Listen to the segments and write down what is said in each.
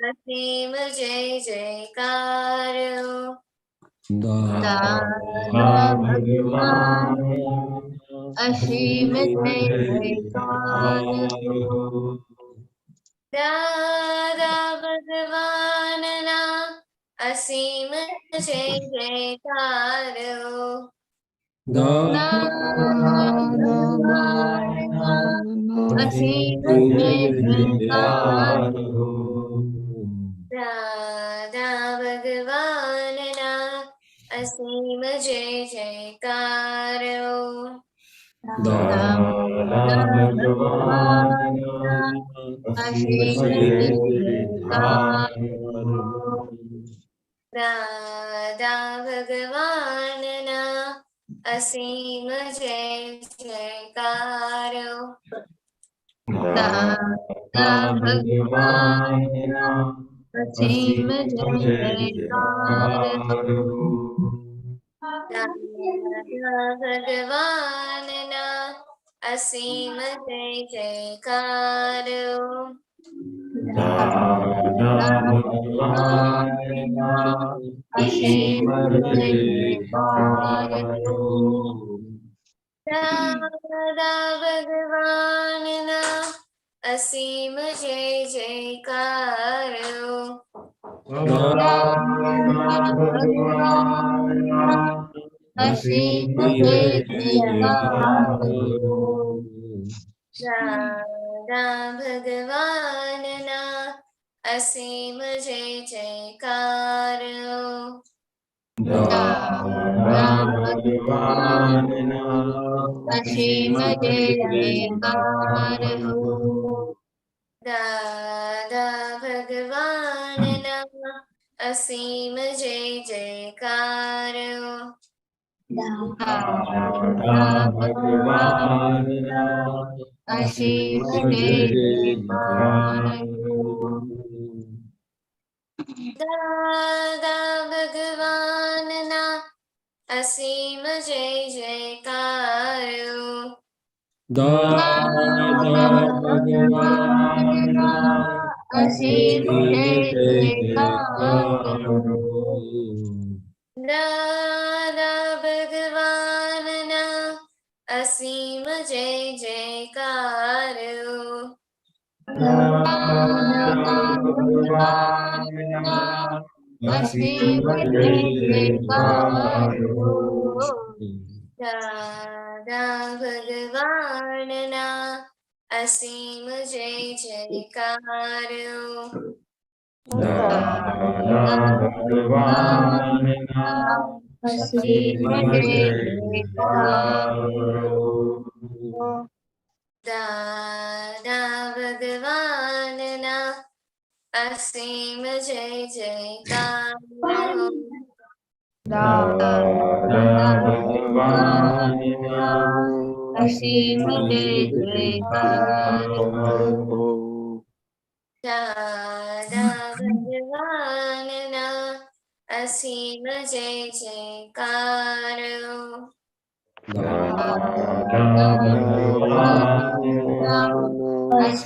અસીમ જય જયકાર. દાદા ભગવાન અસીમ જય જયકાર. દાદા ભગવાનના અસીમ જય જયકાર. અસીમ જય જયકાર. દાદા ભગવાનના અસીમ જય જયકાર. દાદા ભગવાન અસીમ જય જયકાર. દાદા ભગવાનના અસીમ જય જયકાર. દાદા ભગવાન અસીમ જય જયકાર. દાદા ભગવાનના અસીમ જય જયકાર. દાદા ભગવાન અસીમ જય જયકાર. દાદા ભગવાનના અસીમ જય જયકાર. અસીમ જય જયકાર. દાદા ભગવાનના અસીમ જય જયકાર. દાદા ભગવાન અસીમ જય જયકાર. દાદા ભગવાનના અસીમ જય જયકાર. દાદા ભગવાન અસીમ જય જયકાર. દાદા ભગવાનના અસીમ જય જયકાર. દાદા ભગવાન અસીમ જય જયકાર. દાદા ભગવાનના અસીમ જય જયકાર. દાદા ભગવાન અસીમ જય જયકાર. દાદા ભગવાનના અસીમ જય જયકાર. દાદા ભગવાન અસીમ જય જયકાર. દાદા ભગવાનના અસીમ જય જયકાર. દાદા ભગવાન અસીમ જય જયકાર. દાદા ભગવાનના અસીમ જય જયકાર. દાદા ભગવાન અસીમ જય જયકાર. દાદા ભગવાનના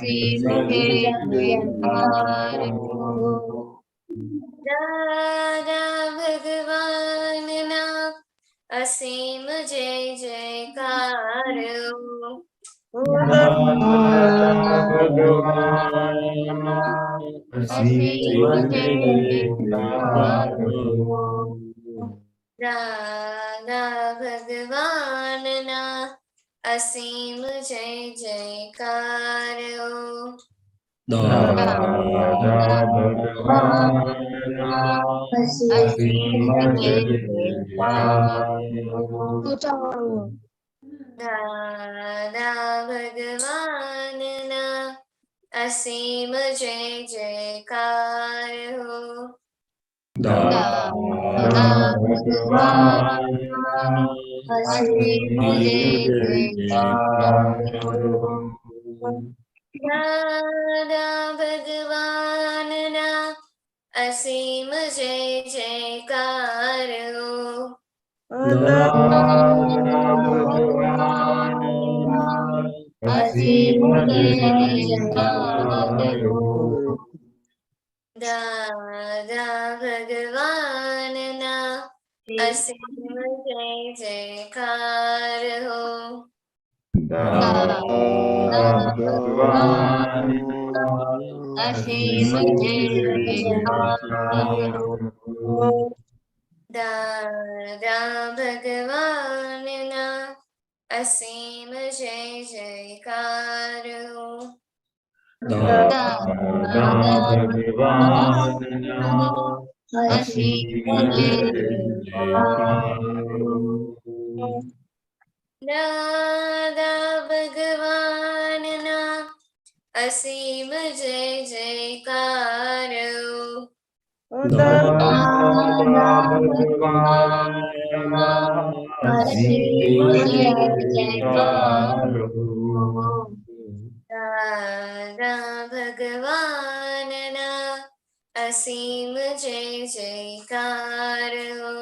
અસીમ જય જયકાર. દાદા ભગવાન અસીમ જય જયકાર. દાદા ભગવાનના અસીમ જય જયકાર. દાદા ભગવાન અસીમ જય જયકાર. દાદા ભગવાનના અસીમ જય જયકાર. દાદા ભગવાન અસીમ જય જયકાર. દાદા ભગવાનના અસીમ જય જયકાર. દાદા ભગવાન અસીમ જય જયકાર. દાદા ભગવાનના અસીમ જય જયકાર હો. દાદા ભગવાન અસીમ જય જયકાર હો. દાદા ભગવાનના અસીમ જય જયકાર હો. દાદા ભગવાનના અસીમ જય જયકાર હો. દાદા ભગવાનના અસીમ જય જયકાર હો. દાદા ભગવાનના અસીમ જય જયકાર હો. દાદા ભગવાનના અસીમ જય જયકાર હો.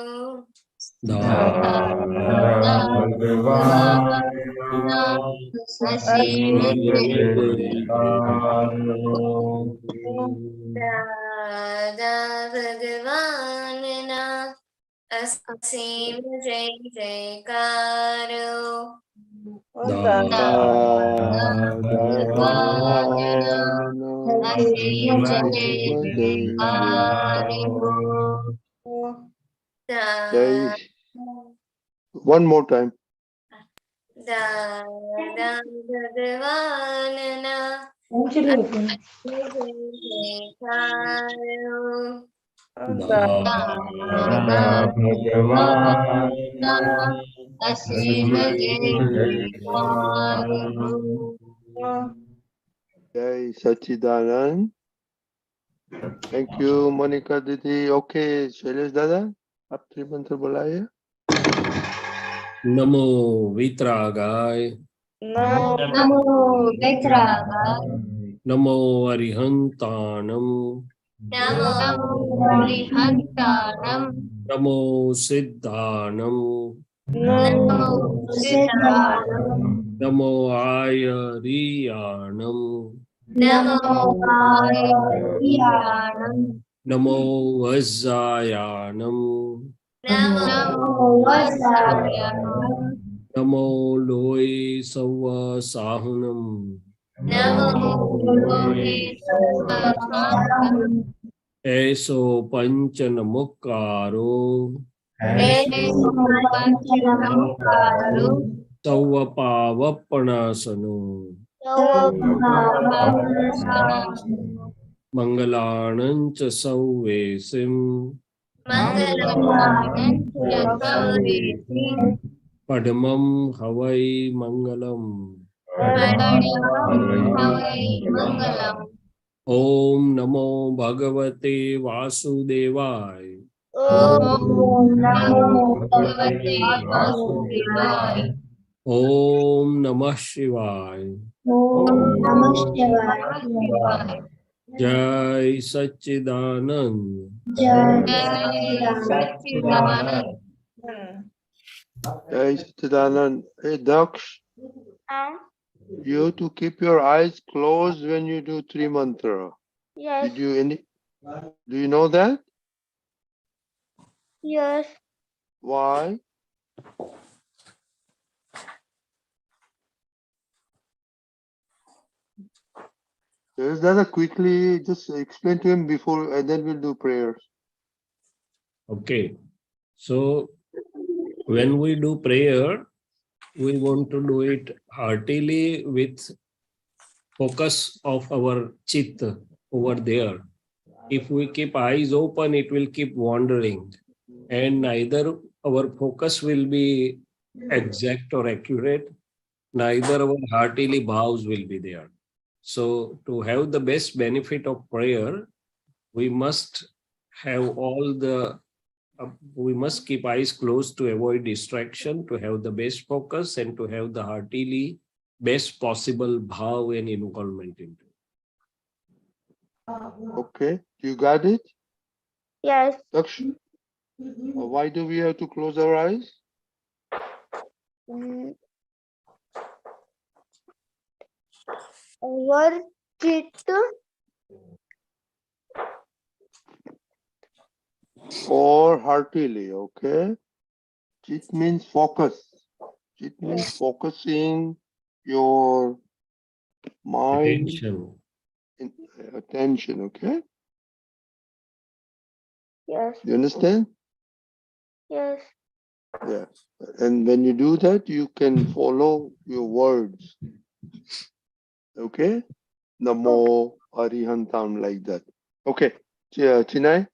દાદા ભગવાનના અસીમ જય જયકાર હો. દાદા ભગવાનના અસીમ જય જયકાર હો. દાદા ભગવાનના અસીમ જય જયકાર હો. દાદા One more time. દાદા ભગવાનના દાદા ભગવાનના અસીમ જય જયકાર હો. Jai Sachidanand. Thank you, Monica Didi. Okay, Shailesh Dada, आप थ्री मंत्र बुलाइए. नमो वितरागाय નમો વિતરાગાય नमो अरिहंताणम નમો હરિહંતાનમ नमो सिद्धाणम નમો સિદ્ધાણમ नमो आयरियाणम નમો આયર્યાણમ नमो वज्जायाणम નમો વસાયાણમ नमो लोय सव साहुनम નમો લોહે સહસ્રનામમ ऐसो पंचन मुक्कारो પંચનમુખારો सव पावपणासनो સૌભાવનાસનો मंगलाणंच सौवेसिम મંગલમ पद्मं हवै मंगलम મંગલમ ओम नमो भगवते वासुदेवाय ઓમ નમો ભગવતે વાસુદેવાય ओम नमः शिवाय ઓમ નમઃ શિવાય जय सच्चिदानंद જય સચ્ચિદાનંદ Jai Sachidanand. Hey, Daksh, you have to keep your eyes closed when you do three mantra. Yes, Do you know that? yes. Why? Yes, Dada, quickly just explain to him before and then we'll do prayers. Okay, so when we do prayer, we want to do it heartily with focus of our chitta over there. If we keep eyes open, it will keep wandering, and neither our focus will be exact or accurate, neither our heartily bhaws will be there. So to have the best benefit of prayer, we must have we must keep eyes closed to avoid distraction, to have the best focus, and to have the heartily best possible bhav and involvement into it. Okay, you got it? Yes. Daksh, why do we have to close our eyes? Our chitta or heartily, okay? Chit means focus. Chit means focusing your mind, Attention. attention, okay? Yes. You understand? Yes. Yeah. And when you do that, you can follow your words, okay? Namo, Arihantam, like that. Okay. Chinay?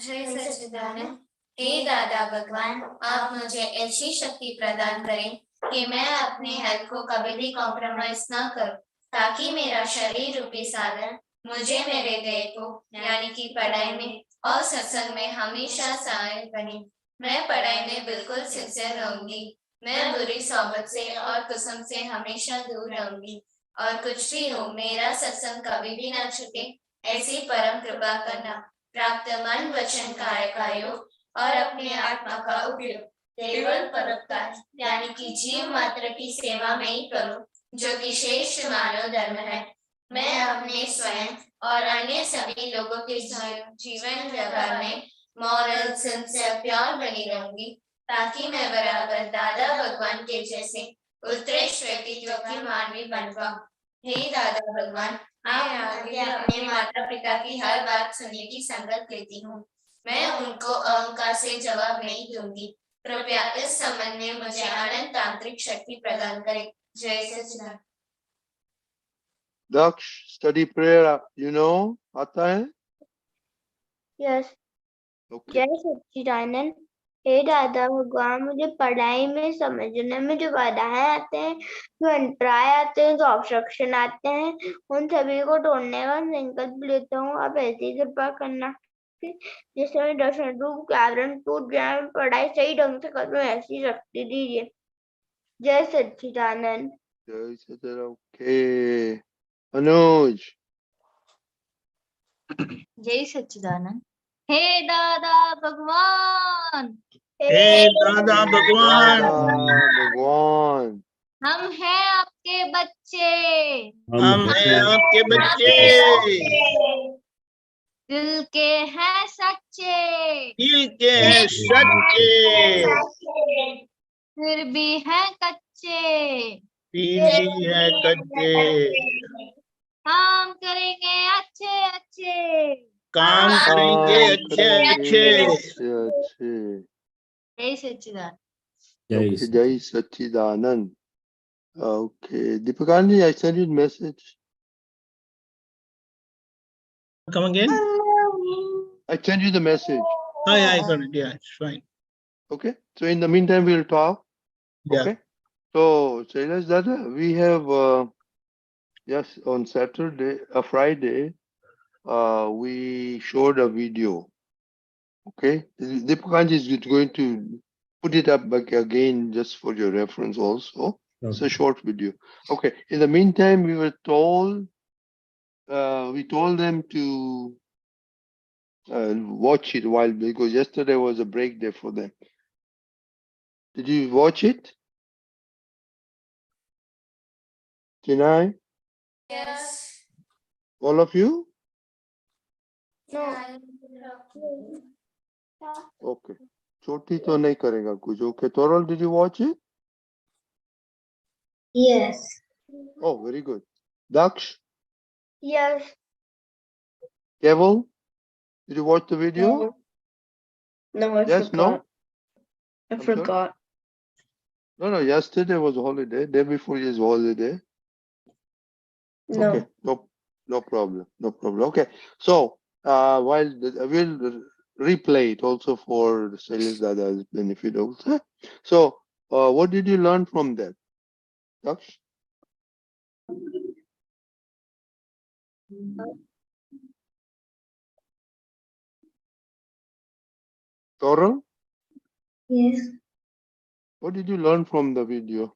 जय सच्चिदानंद। हे दादा भगवान, आप मुझे ऐसी शक्ति प्रदान करें कि मैं अपने हेल्थ को कभी भी कॉम्प्रोमाइज ना करूं, ताकि मेरा शरीर रूपी साधन मुझे मेरे देह को यानी कि पढ़ाई में और सत्संग में हमेशा सहायक बने। मैं पढ़ाई में बिल्कुल सिंसियर रहूंगी। मैं बुरी सोबत से और कुसुम से हमेशा दूर रहूंगी, और कुछ भी हो मेरा सत्संग कभी भी ना छूटे, ऐसी परम कृपा करना। प्राप्त मन वचन काय का योग और अपने आत्मा का उपयोग केवल परोपकार यानी कि जीव मात्र की सेवा में ही करूं, जो कि श्रेष्ठ मानव धर्म है। मैं अपने स्वयं और अन्य सभी लोगों के जीवन व्यवहार में मॉरल सिंसियर प्योर बनी रहूंगी, ताकि मैं बराबर दादा भगवान के जैसे उत्कृष्ट व्यक्तित्व की मानवी बन पाऊं। हे दादा भगवान, मैं आगे अपने माता पिता की हर बात सुनने की संगत लेती हूँ। मैं उनको अहंकार से जवाब नहीं दूंगी। कृपया इस संबंध में मुझे अनंत तांत्रिक शक्ति प्रदान करें। जय सच्चिदानंद। Daksh, study prayer, you know, आता है? Yes. Okay. जय सच्चिदानंद। हे दादा भगवान, मुझे पढ़ाई में समझने में जो बाधाएं आते हैं, जो अंतराय आते हैं, जो ऑब्स्ट्रक्शन आते हैं, उन सभी को तोड़ने का संकल्प लेता हूँ। आप ऐसी कृपा करना कि जिससे मेरे दर्शन रूप के आवरण टूट जाए, मैं पढ़ाई सही ढंग से करूँ, ऐसी शक्ति दीजिए। जय सच्चिदानंद। जय सच्चिदानंद, okay. Anuj. जय सच्चिदानंद। हे दादा भगवान, हे दादा भगवान, दादा भगवान, हम हैं आपके बच्चे, हम हैं आपके बच्चे, दिल के हैं सच्चे, दिल के हैं सच्चे, फिर भी हैं कच्चे, फिर भी है कच्चे, काम करेंगे अच्छे अच्छे। काम करेंगे अच्छे अच्छे। अच्छे। जय सच्चिदानंद। Okay, Jai Satchidanand. Okay, Deepakanji, I sent you a message. Come again? I sent you the message. Oh yeah, I got it. Yeah, it's fine. Okay, so in the meantime, we'll talk. Yeah. Okay, so Shailesh Dada, we have yes, on Saturday, Friday, we showed a video. Okay, Deepakanji is going to put it up back again just for your reference also. It's a short video. Okay, in the meantime, we were told, we told them to watch it while, because yesterday was a break day for them. Did you watch it? Chinay? Yes. All of you? Okay. Choti to nahi karega kuch. Okay. Toral, did you watch it? Yes. Oh, very good. Daksh? Yes. Keval? Did you watch the video? No, I Yes, no? I I'm sorry? No, yesterday was a holiday. Day before is holiday. No. Okay, no problem, no problem. Okay, so while we'll replay it also for the Shailesh Dada's benefit also. So, what did you learn from that, Daksh? Toral, Yes. what did you learn from the video?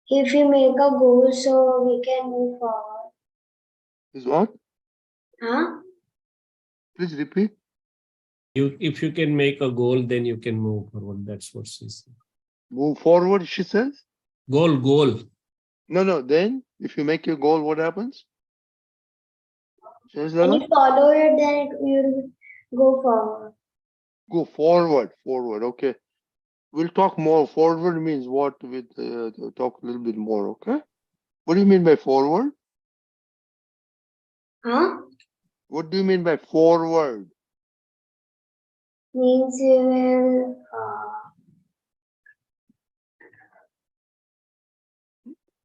If you make a goal, so we can move forward. Is what? Huh? Please repeat. If you can make a goal, then you can move forward. That's what she said. Move forward, she says. Goal. No. Then, if you make your goal, what happens? Shailesh When Dada? you follow it, then Go forward. Go forward, forward. Okay. We'll talk more. Forward means what? With talk a little bit more. Okay. What do you mean by forward? Huh? What do you mean by forward? Means we will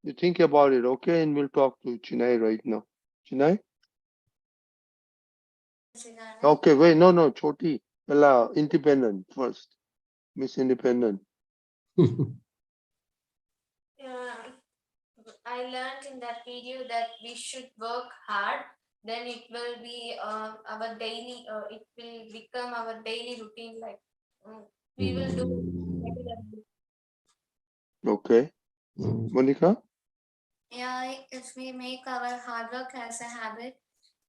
You think about it, okay? And we'll talk to Chinay right now. Chinay? Okay, wait, no, Choti. Pella, independent first. Miss Independent. I learned in that video that we should work hard. Then it will be our daily. It will become our daily routine. Like we will do regularly. Okay. Monica? Yeah, if we make our hard work as a habit,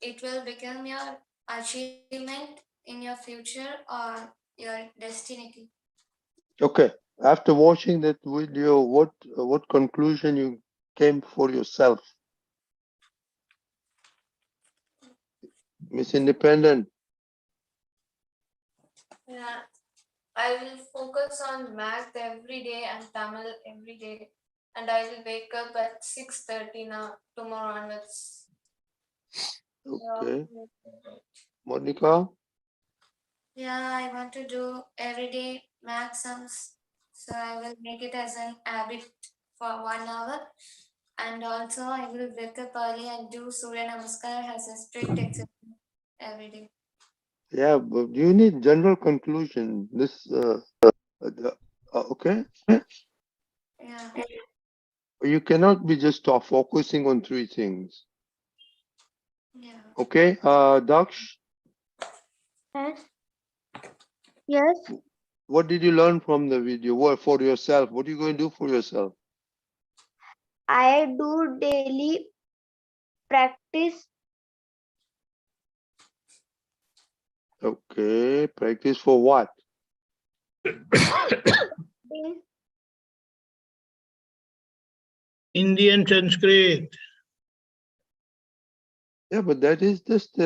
it will become your achievement in your future or your destiny. Okay. After watching that video, what conclusion you came for yourself? Miss Independent. Yeah, I will focus on math every day and Tamil every day, and I will wake up at 6:30 now tomorrow onwards. Okay. Monica? Yeah, I want to do everyday math sums, so I will make it as an habit for 1 hour. And also, I will wake up early and do Surya Namaskar as a strict exercise every day. Yeah, but you need general conclusion. This, okay? Yeah. You cannot be just focusing on 3 things. Yeah. Okay, Daksh, Yes. Yes. what did you learn from the video? What for yourself? What are you going to do for yourself? I do daily practice. Okay, practice for what? Indian Sanskrit. Yeah, but that is just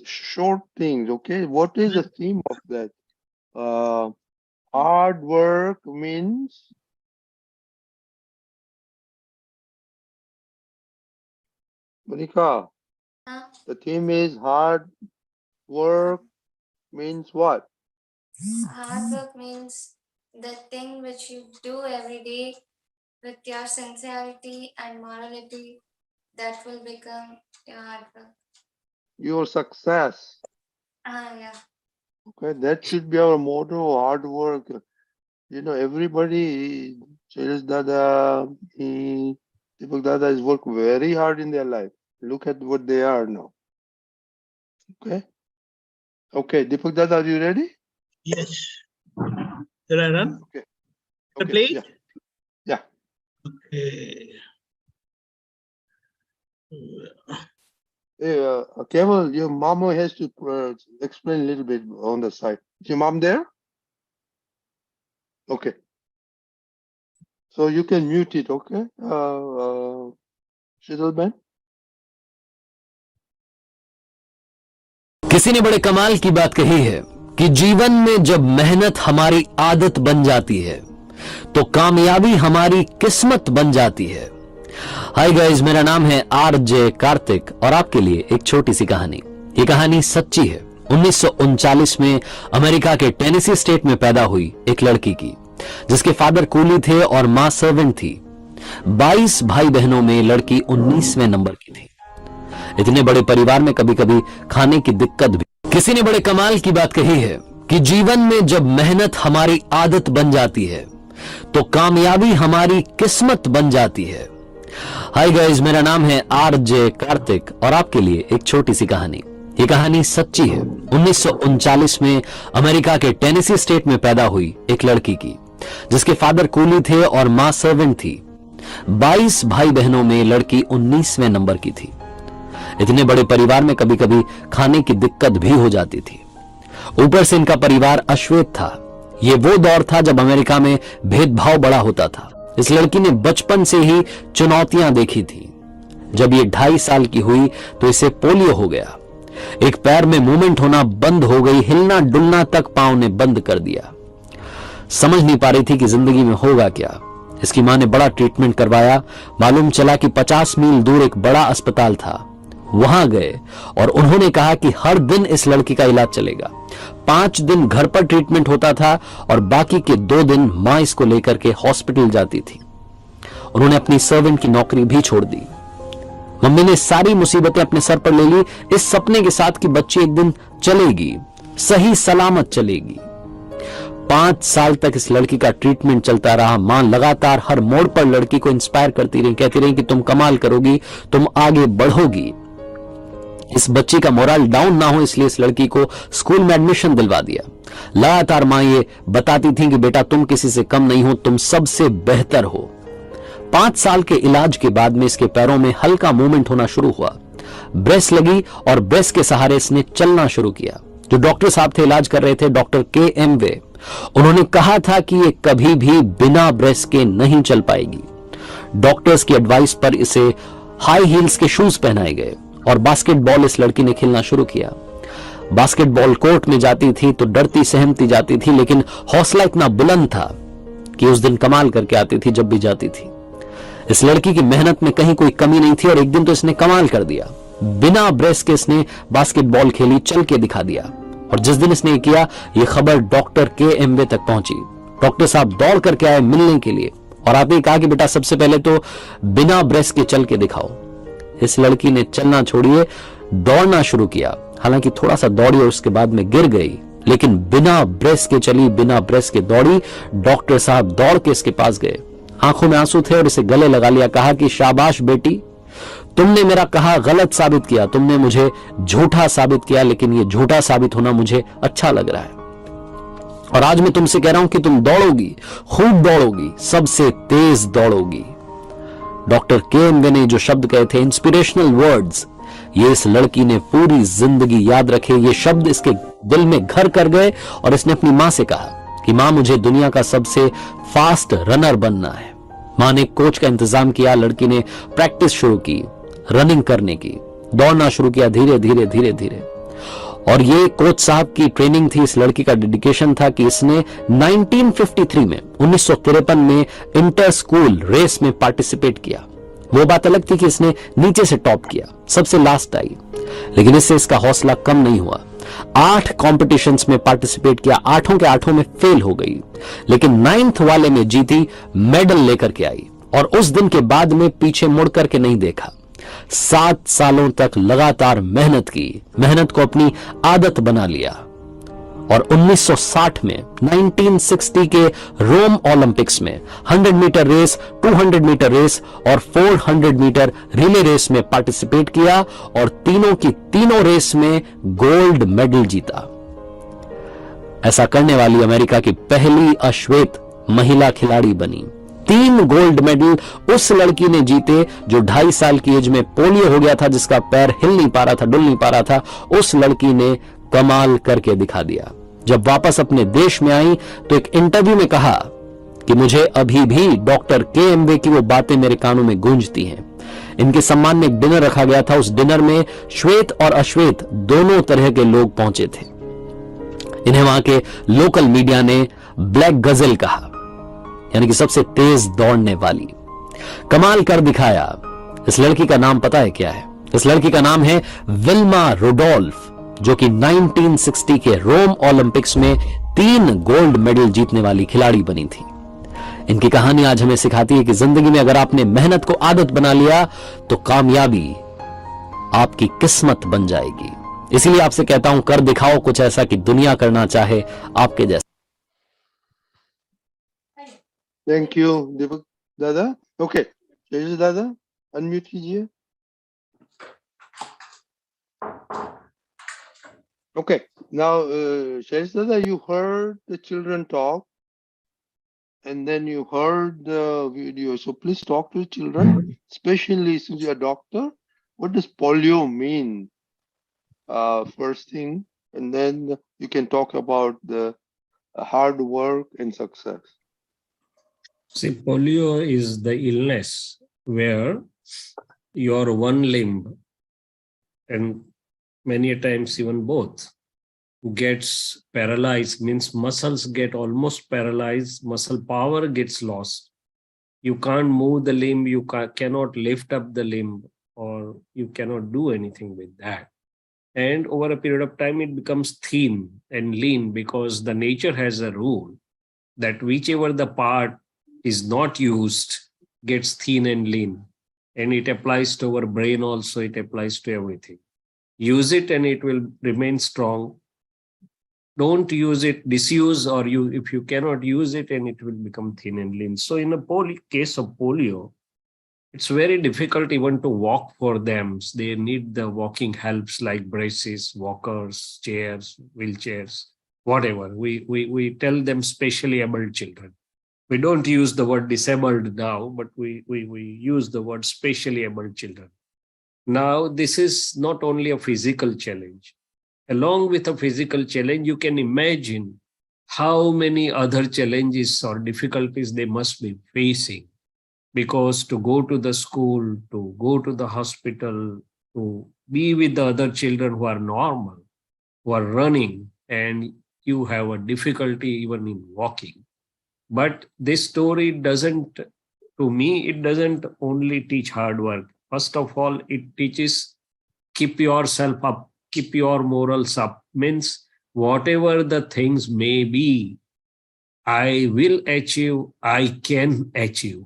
short things. Okay, what is the theme of that? Hard work means Monica. Huh? The theme is hard work means what? Hard work means the thing which you do every day with your sincerity and morality, that will become your hard work. Your success. Yeah. Okay, that should be our motto. Hard work. You know, everybody, Shailesh Dada, Deepak Dada has worked very hard in their life. Look at what they are now. Okay. Okay, Deepak Dada, are you ready? Yes. Shall I run? Okay. The Okay. plate? Yeah. Yeah. Okay. Hey, Keval, your mama has to explain a little bit on the side. Is your mom there? Okay. So you can mute it, okay? Shizelban? किसी ने बड़े कमाल की बात कही है कि जीवन में जब मेहनत हमारी आदत बन जाती है तो कामयाबी हमारी किस्मत बन जाती है। हाय गाइस, मेरा नाम है आरजे कार्तिक और आपके लिए एक छोटी सी कहानी। ये कहानी सच्ची है। 1939 में अमेरिका के टेनेसी स्टेट में पैदा हुई एक लड़की की, जिसके फादर कूली थे और मां सर्वेंट थी। 22 भाई बहनों में लड़की 19वें नंबर की थी। इतने बड़े परिवार में कभी कभी खाने की दिक्कत भी। किसी ने बड़े कमाल की बात कही है कि जीवन में जब मेहनत हमारी आदत बन जाती है तो कामयाबी हमारी किस्मत बन जाती है। हाय गाइस, मेरा नाम है आरजे कार्तिक और आपके लिए एक छोटी सी कहानी। ये कहानी सच्ची है। 1939 में अमेरिका के टेनेसी स्टेट में पैदा हुई एक लड़की की, जिसके फादर कूली थे और मां सर्वेंट थी। 22 भाई बहनों में लड़की 19वें नंबर की थी। इतने बड़े परिवार में कभी कभी खाने की दिक्कत भी हो जाती थी। ऊपर से इनका परिवार अश्वेत था। ये वो दौर था जब अमेरिका में भेदभाव बड़ा होता था। इस लड़की ने बचपन से ही चुनौतियां देखी थी। जब ये 2.5 साल की हुई तो इसे पोलियो हो गया। एक पैर में मूवमेंट होना बंद हो गई, हिलना डुलना तक पांव ने बंद कर दिया। समझ नहीं पा रही थी कि जिंदगी में होगा क्या। इसकी मां ने बड़ा ट्रीटमेंट करवाया। मालूम चला कि 50 मील दूर एक बड़ा अस्पताल था। वहां गए और उन्होंने कहा कि हर दिन इस लड़की का इलाज चलेगा। 5 दिन घर पर ट्रीटमेंट होता था और बाकी के 2 दिन मां इसको लेकर के हॉस्पिटल जाती थी। उन्होंने अपनी सर्वेंट की नौकरी भी छोड़ दी। मम्मी ने सारी मुसीबतें अपने सर पर ले ली, इस सपने के साथ कि बच्ची एक दिन चलेगी, सही सलामत चलेगी। 5 साल तक इस लड़की का ट्रीटमेंट चलता रहा। मां लगातार हर मोड़ पर लड़की को इंस्पायर करती रही, कहती रही कि तुम कमाल करोगी, तुम आगे बढ़ोगी। इस बच्ची का मोरल डाउन ना हो इसलिए इस लड़की को स्कूल में एडमिशन दिलवा दिया। लगातार मां ये बताती थी कि बेटा तुम किसी से कम नहीं हो, तुम सबसे बेहतर हो। 5 साल के इलाज के बाद में इसके पैरों में हल्का मूवमेंट होना शुरू हुआ। ब्रेस लगी और ब्रेस के सहारे इसने चलना शुरू किया। जो डॉक्टर साहब थे इलाज कर रहे थे, डॉक्टर KM वे, उन्होंने कहा था कि ये कभी भी बिना ब्रेस के नहीं चल पाएगी। डॉक्टर्स की एडवाइस पर इसे हाई हील्स के शूज पहनाए गए और बास्केटबॉल इस लड़की ने खेलना शुरू किया। बास्केटबॉल कोर्ट में जाती थी तो डरती सहमती जाती थी, लेकिन हौसला इतना बुलंद था कि उस दिन कमाल करके आती थी जब भी जाती थी। इस लड़की की मेहनत में कहीं कोई कमी नहीं थी और एक दिन तो इसने कमाल कर दिया। बिना ब्रेस के इसने बास्केटबॉल खेली, चल के दिखा दिया। और जिस दिन इसने किया, यह खबर डॉक्टर KM वे तक पहुंची। डॉक्टर साहब दौड़ करके आए मिलने के लिए और आते ही कहा कि बेटा सबसे पहले तो बिना ब्रेस के चल के दिखाओ। इस लड़की ने चलना छोड़िए, दौड़ना शुरू किया। हालांकि थोड़ा सा दौड़ी और उसके बाद में गिर गई, लेकिन बिना ब्रेस के चली, बिना ब्रेस के दौड़ी। डॉक्टर साहब दौड़ के इसके पास गए, आंखों में आंसू थे और इसे गले लगा लिया। कहा कि शाबाश बेटी, तुमने मेरा कहा गलत साबित किया, तुमने मुझे झूठा साबित किया, लेकिन ये झूठा साबित होना मुझे अच्छा लग रहा है। और आज मैं तुमसे कह रहा हूं कि तुम दौड़ोगी, खूब दौड़ोगी, सबसे तेज दौड़ोगी। डॉक्टर KM वे ने जो शब्द कहे थे, इंस्पिरेशनल वर्ड्स, ये इस लड़की ने पूरी जिंदगी याद रखे। ये शब्द इसके दिल में घर कर गए और इसने अपनी मां से कहा कि मां मुझे दुनिया का सबसे फास्ट रनर बनना है। मां ने कोच का इंतजाम किया। लड़की ने प्रैक्टिस शुरू की, रनिंग करने की, दौड़ना शुरू किया धीरे धीरे धीरे धीरे। और ये कोच साहब की ट्रेनिंग थी, इस लड़की का डेडिकेशन था कि इसने 1953 में 1953 में इंटर स्कूल रेस में पार्टिसिपेट किया। वो बात अलग थी कि इसने नीचे से टॉप किया, सबसे लास्ट आई, लेकिन इससे इसका हौसला कम नहीं हुआ। 8 कॉम्पिटिशन्स में पार्टिसिपेट किया, 8 के 8 में फेल हो गई, लेकिन 9th वाले में जीती, मेडल लेकर के आई। और उस दिन के बाद में पीछे मुड़ करके नहीं देखा। 7 सालों तक लगातार मेहनत की, मेहनत को अपनी आदत बना लिया। और 1960 में 1960 के रोम ओलंपिक्स में 100 मीटर रेस, 200 मीटर रेस और 400 मीटर रिले रेस में पार्टिसिपेट किया और तीनों की तीनों रेस में गोल्ड मेडल जीता। ऐसा करने वाली अमेरिका की पहली अश्वेत महिला खिलाड़ी बनी। 3 गोल्ड मेडल उस लड़की ने जीते जो 2.5 साल की एज में पोलियो हो गया था, जिसका पैर हिल नहीं पा रहा था, डुल नहीं पा रहा था। उस लड़की ने कमाल करके दिखा दिया। जब वापस अपने देश में आई तो एक इंटरव्यू में कहा कि मुझे अभी भी डॉक्टर KM वे की वो बातें मेरे कानों में गूंजती हैं। इनके सम्मान में एक डिनर रखा गया था। उस डिनर में श्वेत और अश्वेत दोनों तरह के लोग पहुंचे थे। इन्हें वहां के लोकल मीडिया ने ब्लैक गजल कहा, यानी कि सबसे तेज दौड़ने वाली। कमाल कर दिखाया। इस लड़की का नाम पता है क्या है? इस लड़की का नाम है विल्मा रुडोल्फ, जो कि 1960 के रोम ओलंपिक्स में 3 गोल्ड मेडल जीतने वाली खिलाड़ी बनी थी। इनकी कहानी आज हमें सिखाती है कि जिंदगी में अगर आपने मेहनत को आदत बना लिया तो कामयाबी आपकी किस्मत बन जाएगी। इसीलिए आपसे कहता हूं, कर दिखाओ कुछ ऐसा कि दुनिया करना चाहे आपके जैसा। Thank you, Deepak Dada. Okay, Shailesh Dada, unmute कीजिए. Okay, now Shailesh Dada, you heard the children talk, and then you heard the video. So please talk to the children, especially since you're a doctor. What does polio mean? First thing, and then you can talk about the hard work and success. See, polio is the illness where your one limb and many a times even both, gets paralyzed, means muscles get almost paralyzed, muscle power gets lost. You can't move the limb, you cannot lift up the limb, or you cannot do anything with that. And over a period of time, it becomes thin and lean, because the nature has a rule that whichever the part is not used gets thin and lean. And it applies to our brain also, it applies to everything. Use it and it will remain strong. Don't use it, disuse, or if you cannot use it, and it will become thin and lean. So in a case of polio, it's very difficult even to walk for them. They need the walking helps like braces, walkers, chairs, wheelchairs, whatever. We tell them specially able children. We don't use the word disabled now, but we use the word specially able children. Now, this is not only a physical challenge. Along with a physical challenge, you can imagine how many other challenges or difficulties they must be facing. Because to go to the school, to go to the hospital, to be with the other children who are normal, who are running, and you have a difficulty even in walking. But this story doesn't, to me, it doesn't only teach hard work. First of all, it teaches keep yourself up, keep your morals up. Means whatever the things may be, I will achieve, I can achieve,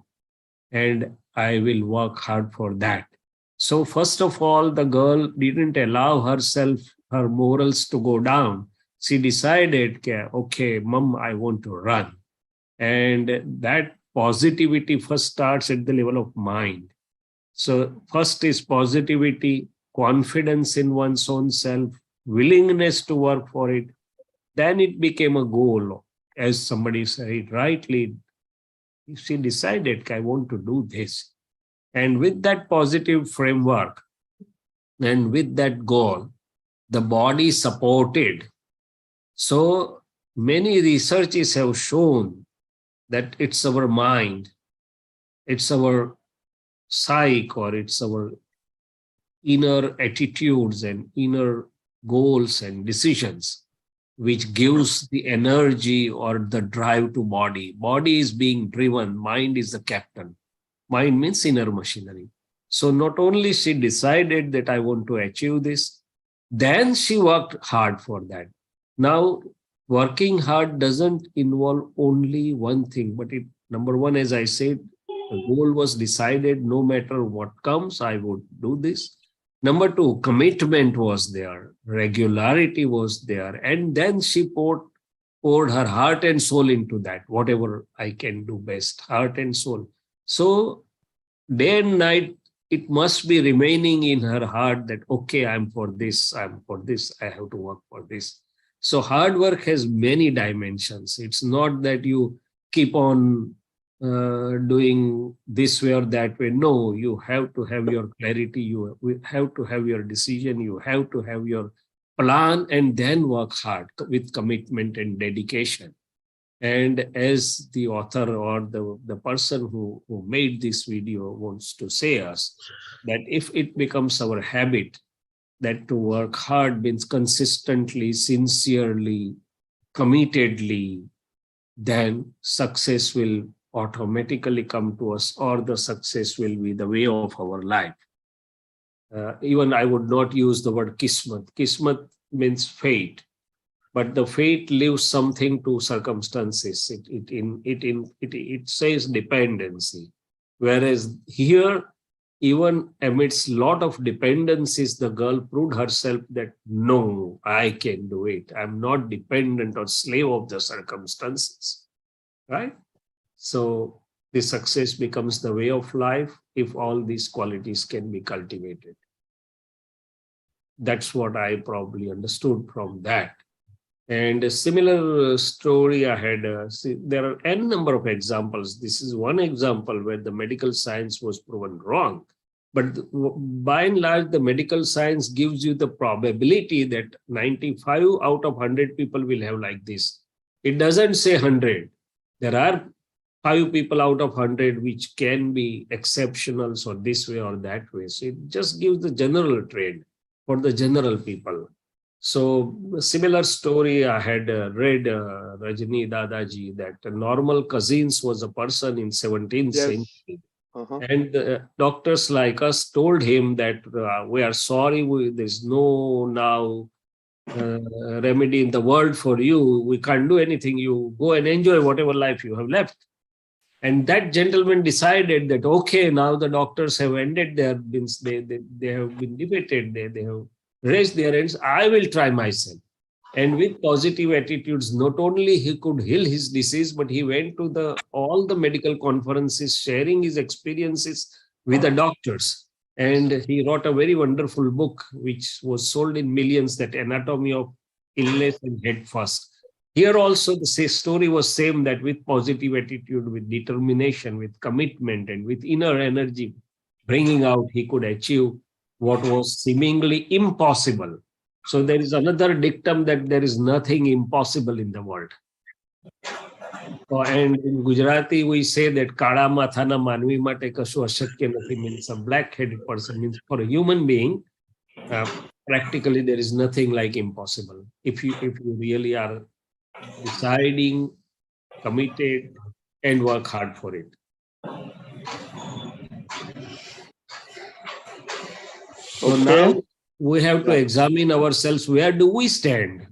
and I will work hard for that. So first of all, the girl didn't allow herself, her morals to go down. She decided, okay, mom, I want to run. And that positivity first starts at the level of mind. So first is positivity, confidence in one's own self, willingness to work for it. Then it became a goal. As somebody said rightly, she decided, I want to do this. And with that positive framework and with that goal, the body supported. So many researches have shown that it's our mind, it's our psyche, or it's our inner attitudes and inner goals and decisions which gives the energy or the drive to body. Body is being driven, mind is the captain. Mind means inner machinery. So not only she decided that I want to achieve this, then she worked hard for that. Now, working hard doesn't involve only one thing, but number one, as I said, the goal was decided, no matter what comes, I would do this. Number two, commitment was there, regularity was there, and then she poured her heart and soul into that, whatever I can do best, heart and soul. So day and night, it must be remaining in her heart that, okay, I'm for this, I have to work for this. So hard work has many dimensions. It's not that you keep on doing this way or that way. No, you have to have your clarity, you have to have your decision, you have to have your plan, and then work hard with commitment and dedication. And as the author or the person who made this video wants to say us, that if it becomes our habit, that to work hard means consistently, sincerely, committedly, then success will automatically come to us, or the success will be the way of our life. Even I would not use the word kismat. Kismat means fate, but the fate leaves something to circumstances. It says dependency, whereas here, even amidst lot of dependencies, the girl proved herself that no, I can do it. I'm not dependent or slave of the circumstances, right? So the success becomes the way of life if all these qualities can be cultivated. That's what I probably understood from that. And a similar story I had, there are n number of examples. This is one example where the medical science was proven wrong. But by and large, the medical science gives you the probability that 95 out of 100 people will have like this. It doesn't say 100. There are 5 people out of 100 which can be exceptional, so this way or that way. So it just gives the general trend. for the general people. So a similar story I had read Rajni Dadaji, that normal cousins was a person in 17th Yes. century. Uh-huh. And doctors like us told him that we are sorry, there's no now remedy in the world for you. We can't do anything. You go and enjoy whatever life you have left. And that gentleman decided that, okay, now the doctors have ended their bins, they have been debated, they have raised their hands. I will try myself. And with positive attitudes, not only he could heal his disease, but he went to all the medical conferences, sharing his experiences with the doctors. And he wrote a very wonderful book, which was sold in millions, that Anatomy of Illness and Head First. Here also the story was same, that with positive attitude, with determination, with commitment, and with inner energy bringing out, he could achieve what was seemingly impossible. So there is another dictum that there is nothing impossible in the world. And in Gujarati, we say that Kala Mathana Manvi Mate Kashu Ashakya Nathi, means a black-headed person, means for a human being, practically there is nothing like impossible. If you really are deciding, committed, and work hard for it. So now we have to examine ourselves. Where do we stand?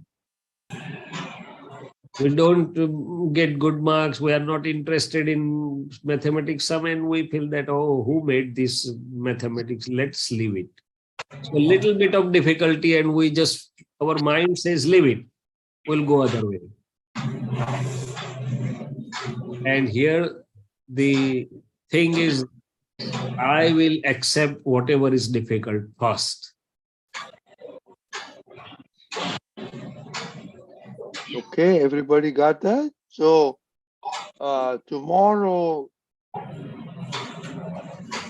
We don't get good marks. We are not interested in mathematics. And we feel that, oh, who made this mathematics? Let's leave it. So a little bit of difficulty and our mind says, leave it. We'll go other way. And here the thing is, I will accept whatever is difficult first. Okay, everybody got that? So tomorrow,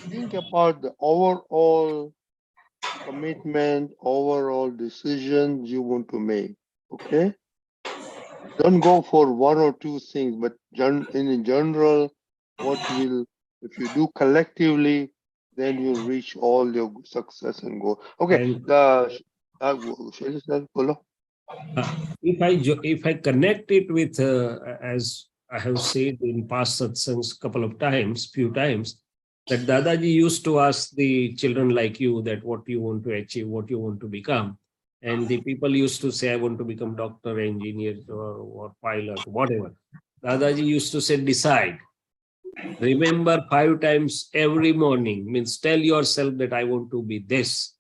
think about the overall commitment, overall decisions you want to make. Okay? Don't go for one or two things, but in general, if you do collectively, then you reach all your success and goal. Okay. If I connect it with, as I have said in past satsangs few times, that Dadaji used to ask the children like you that what you want to achieve, what you want to become. And the people used to say, I want to become doctor, engineer, or pilot, whatever. Dadaji used to say, decide. Remember 5 times every morning, means tell yourself that I want to be this.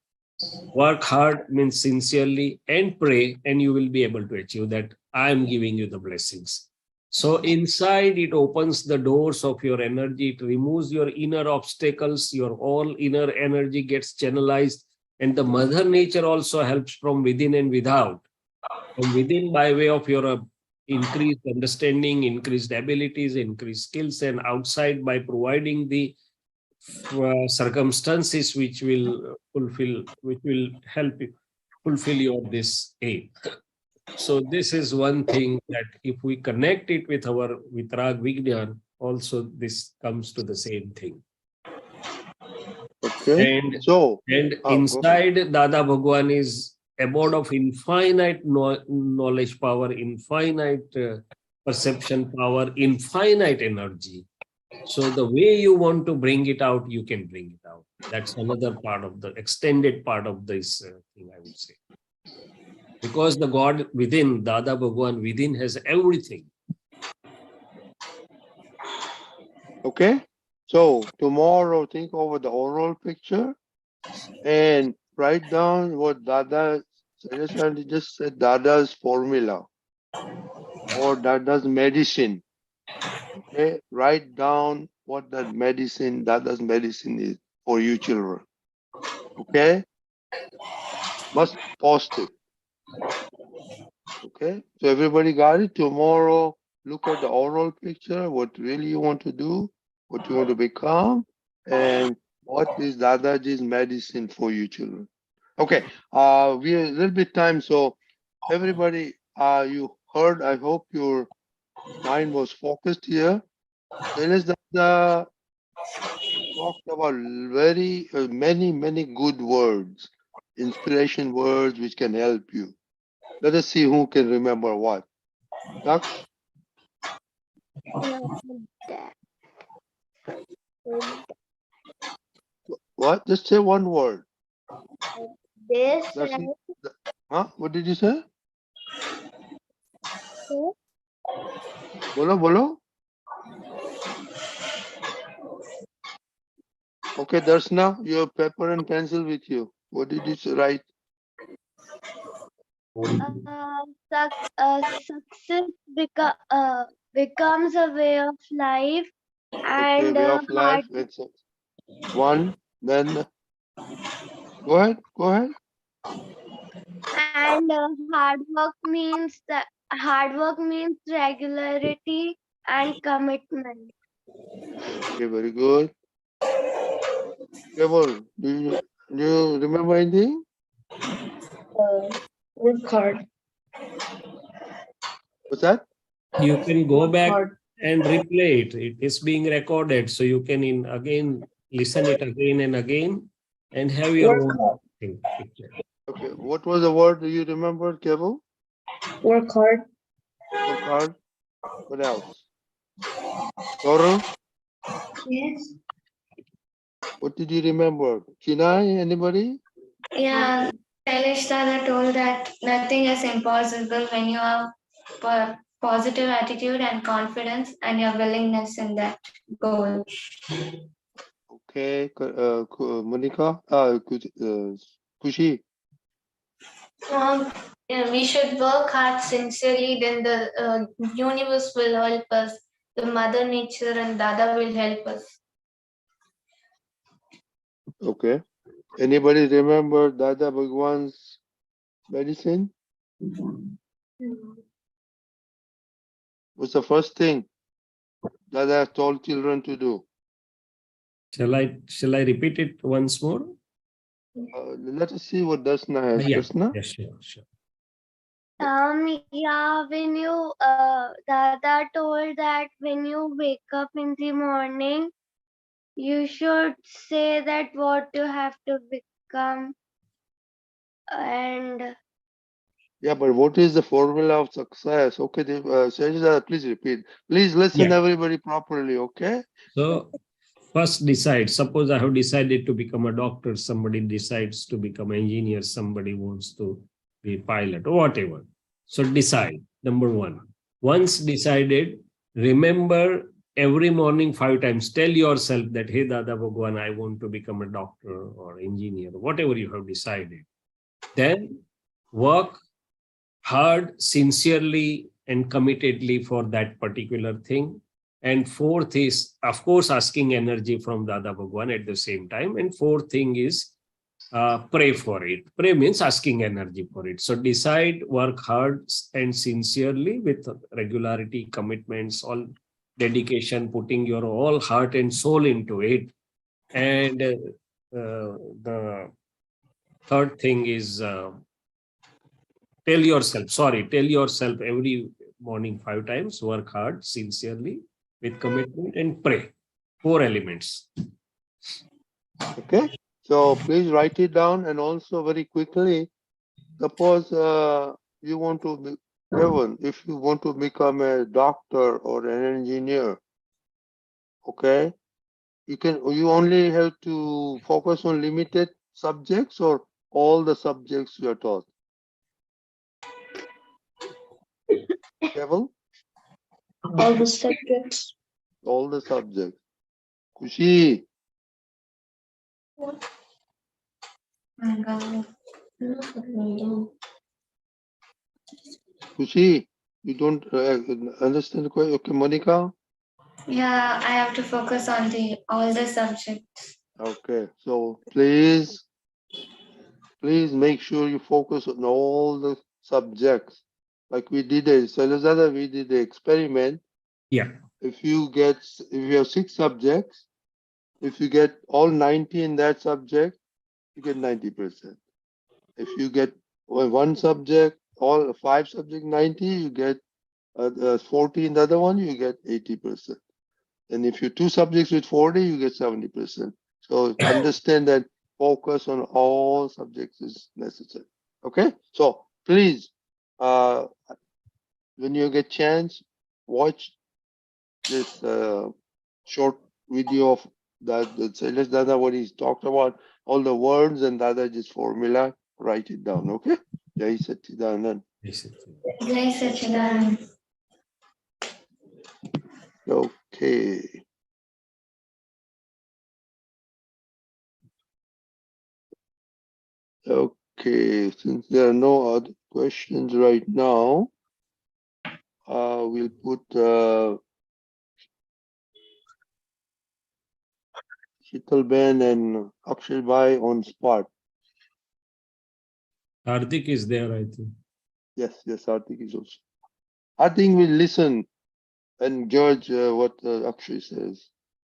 Work hard, means sincerely, and pray, and you will be able to achieve that. I am giving you the blessings. So inside, it opens the doors of your energy. It removes your inner obstacles. Your all inner energy gets channelized. And the Mother Nature also helps from within and without. From within by way of your increased understanding, increased abilities, increased skills, and outside by providing the circumstances which will help you fulfill your this aim. So this is one thing that if we connect it with our Vitrag Vignan, also this comes to the same thing. Okay. And inside Dada Bhagwan is abode of infinite knowledge power, infinite perception power, infinite energy. So the way you want to bring it out, you can bring it out. That's another part of the extended part of this thing, I would say. Because the God within, Dada Bhagwan within, has everything. Okay. So tomorrow, think over the overall picture and write down what Dada Shaileshanandji just said, Dada's formula or Dada's medicine. Okay. Write down what that medicine, Dada's medicine is for you children. Okay. Must be positive. Okay. So everybody got it? Tomorrow, look at the overall picture, what really you want to do, what you want to become, and what is Dadaji's medicine for you children. Okay, we are a little bit time, so everybody, you heard, I hope your mind was focused here. Shailesh Dada talked about very many good words. inspiration words which can help you. Let us see who can remember what. Daksh? What? Just say one word. This That's and huh? What did you say? Bolo, bolo. Okay, Darshana, you have paper and pencil with you. What did you write? success becomes a way of life, Okay, and way of life. It's one. Then go ahead. Go ahead. and hard work means regularity and commitment. Okay, very good. Keval, do you remember anything? Work hard. What's that? You can go back Hard. and replay it. It is being recorded, so you can again listen it again and again, and have your Work own hard. picture. Okay, what was the word do you remember, Keval? Work hard. Work hard. What else? Toru, Yes. what did you remember? Chinai, anybody? Yeah, Shailesh Dada told that nothing is impossible when you have positive attitude and confidence and your willingness in that goal. Okay, Monica, Kushi. Yeah, we should work hard sincerely, then the universe will help us. The mother nature and Dada will help us. Okay. Anybody remember Dada Bhagwan's medicine? What's the first thing Dada told children to do? Shall I repeat it once more? Let us see what Dasna has. Yeah, Dasna? yeah, sure. Yeah, when you Dada told that when you wake up in the morning, you should say that what you have to become, and Yeah, but what is the formula of success? Okay, Shaileshanandji, please repeat. Please listen Yeah. everybody properly, okay? So first decide. Suppose I have decided to become a doctor, somebody decides to become an engineer, somebody wants to be a pilot or whatever. So decide, number one. Once decided, remember every morning 5 times. Tell yourself that, hey, Dada Bhagwan, I want to become a doctor or engineer, whatever you have decided. Then work hard, sincerely and committedly for that particular thing. And fourth is, of course, asking energy from Dada Bhagwan at the same time. And fourth thing is, pray for it. Pray means asking energy for it. So decide, work hard and sincerely with regularity, commitments, all dedication, putting your all heart and soul into it. And the third thing is, tell yourself every morning 5 times, work hard, sincerely, with commitment and pray. 4 elements. Okay, so please write it down and also very quickly, suppose you want to be, Kevin, if you want to become a doctor or an engineer, okay, you only have to focus on limited subjects or all the subjects you are taught. Kevin? All the subjects. All the subjects. Kushi, Kushi, you don't understand the question. Okay, Monica? Yeah, I have to focus on all the subjects. Okay, so please make sure you focus on all the subjects. Like we did we did the experiment. Yeah. If you have 6 subjects, if you get all 90 in that subject, you get 90%. If you get one subject, all 5 subject 90, you get 40 in the other one, you get 80%. And if you 2 subjects with 40, you get 70%. So understand that focus on all subjects is necessary. Okay, so please, when you get chance, watch this short video of that the Shailesh Dada, what he's talked about, all the words and Dadaji's formula. Write it down, okay? Jai Satchidanand. Jai Satchidanand. Okay. Okay, since there are no other questions right now, we'll put Sheetal Ben and Akshay Bhai on spot. Hardik is there, I think. Yes, Hardik is also. I think we'll listen and judge what Akshay says.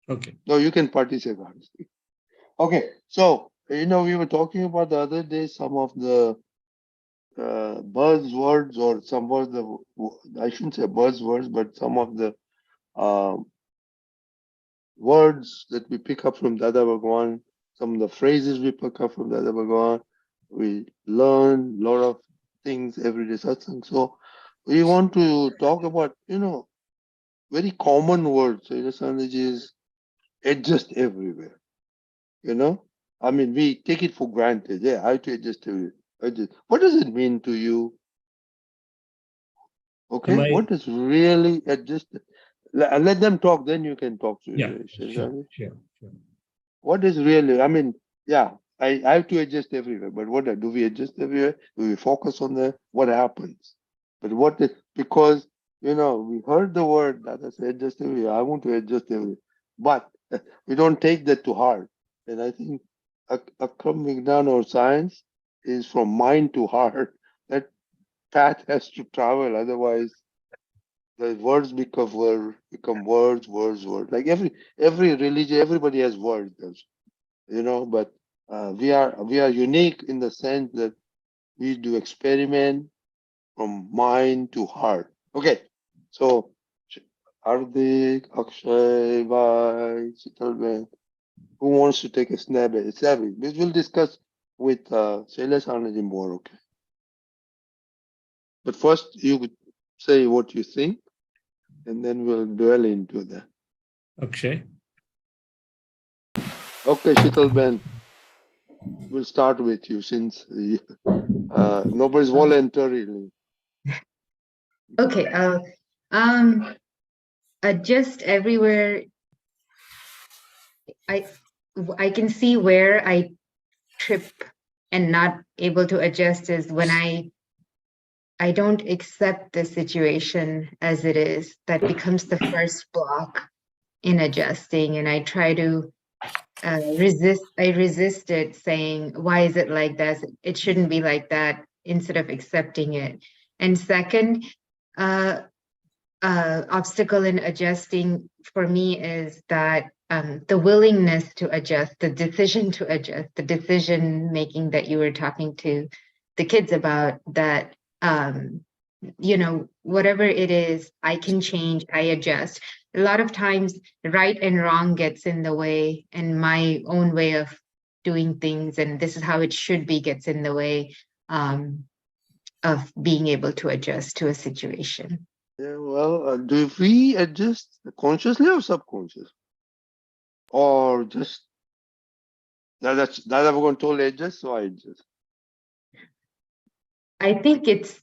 Okay. No, you can participate. Okay, so, we were talking about the other day some of the buzzwords or some of the, I shouldn't say buzzwords, but some of the words that we pick up from Dada Bhagwan, some of the phrases we pick up from Dada Bhagwan. We learn a lot of things every day satsang. So we want to talk about, very common words. Shaileshanandji is adjust everywhere. I mean, we take it for granted. Yeah, I have to adjust everywhere. What does it mean to you? Okay, what does really adjust? Let them talk, then you can talk to Shaileshanandji. Sure. What is really, I mean, yeah, I have to adjust everywhere, but what do we adjust everywhere? Do we focus on what happens? But what is, because, we heard the word that I said adjust everywhere. I want to adjust everywhere. But we don't take that to heart. And I think Akram Vignan or science is from mind to heart. That path has to travel, otherwise the words become words. Like every religion, everybody has words, but we are unique in the sense that we do experiment from mind to heart. Okay, so Hardik, Akshay, Bhai, Chitalben, who wants to take a snap at it? We will discuss with Shaileshanandji more, okay? But first, you could say what you think, and then we'll dwell into that. Akshay. Okay, Shitalben, we'll start with you since nobody's voluntarily. Okay. Adjust everywhere. I can see where I trip and not able to adjust is when I don't accept the situation as it is. That becomes the first block in adjusting, and I try to resist. I resist it, saying, "Why is it like that? It shouldn't be like that." Instead of accepting it. And second, obstacle in adjusting for me is that the willingness to adjust, the decision to adjust, the decision making that you were talking to the kids about, that whatever it is, I can change, I adjust. A lot of times right and wrong gets in the way, and my own way of doing things, and this is how it should be, gets in the way of being able to adjust to a situation. Yeah, well, do we adjust consciously or subconsciously? Or just, that's Dada Bhagwan told adjust, so I adjust. I think it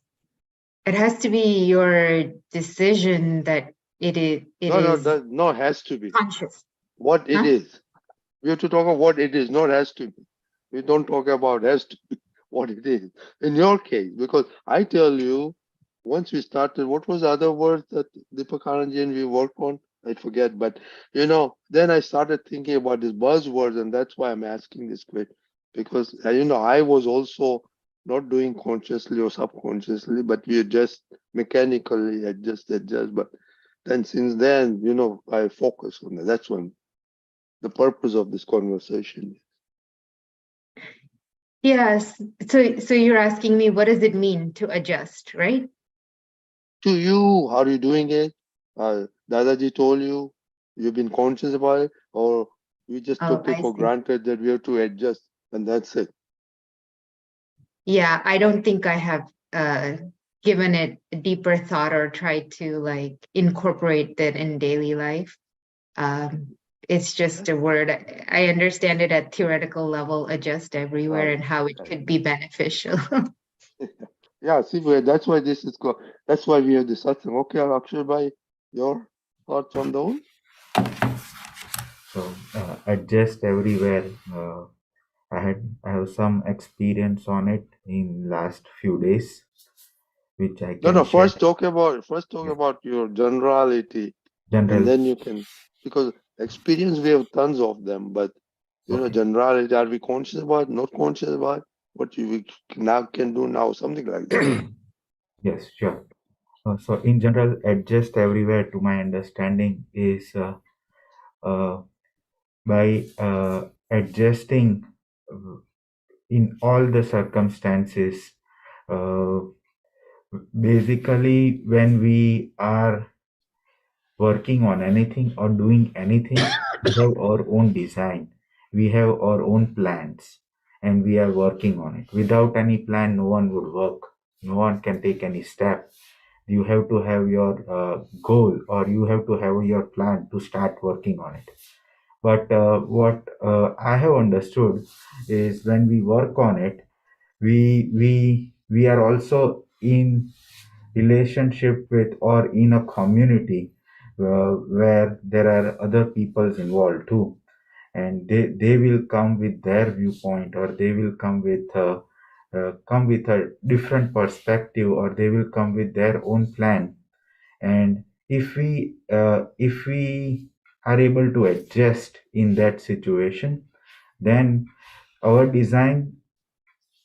has to be your decision that it is has to be. conscious. What it is. We have to talk about what it is, not has to be. We don't talk about has to be, what it is. In your case, because I tell you, once we started, what was the other word that Deepak Anandji and we worked on? I forget, but then I started thinking about these buzzwords, and that's why I'm asking this question. Because I was also not doing consciously or subconsciously, but we just mechanically adjust. But then since then, I focus on that. That's when the purpose of this conversation. Yes. So you're asking me, what does it mean to adjust, right? To you, how are you doing it? Dadaji told you, you've been conscious about it, or we just took it for granted that we have to adjust and that's it. Yeah, I don't think I have given it a deeper thought or tried to like incorporate that in daily life. It's just a word. I understand it at theoretical level, adjust everywhere, and how it could be beneficial. Yeah, see, that's why this is that's why we have the satsang. Okay, Akshay Bhai, your thoughts on those? So adjust everywhere. I have some experience on it in last few days, which I can No. share. First talk about your generality, and General. then you can, because experience we have tons of them, but you know, Okay. generality, are we conscious about, not conscious about what we now can do now, something like that. Yes, sure. So in general, adjust everywhere, to my understanding, is by adjusting in all the circumstances. Basically, when we are working on anything or doing anything, we have our own design, we have our own plans, and we are working on it. Without any plan, no one would work, no one can take any step. You have to have your goal, or you have to have your plan to start working on it. But what I have understood is, when we work on it, we are also in relationship with, or in a community where there are other peoples involved too, and they will come with their viewpoint, or they will come with a different perspective, or they will come with their own plan. And if we are able to adjust in that situation, then our design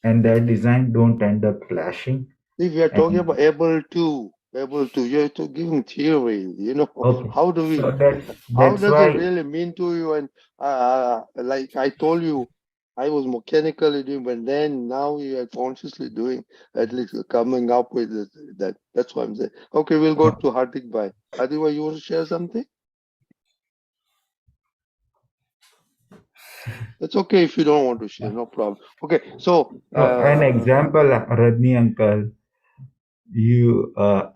and their design don't end up clashing. If we are talking And about able to, you're to giving theory, you know, okay, how do we, so how that's does it why. really mean to you? And like I told you, I was mechanically doing, but then now you are consciously doing, at least coming up with that. That's what I'm saying. Okay, we'll go to Hardik Bhai. Hardik Bhai, you want to share something? That's okay if you don't want to share, no problem. Okay, so So an example, Radni uncle,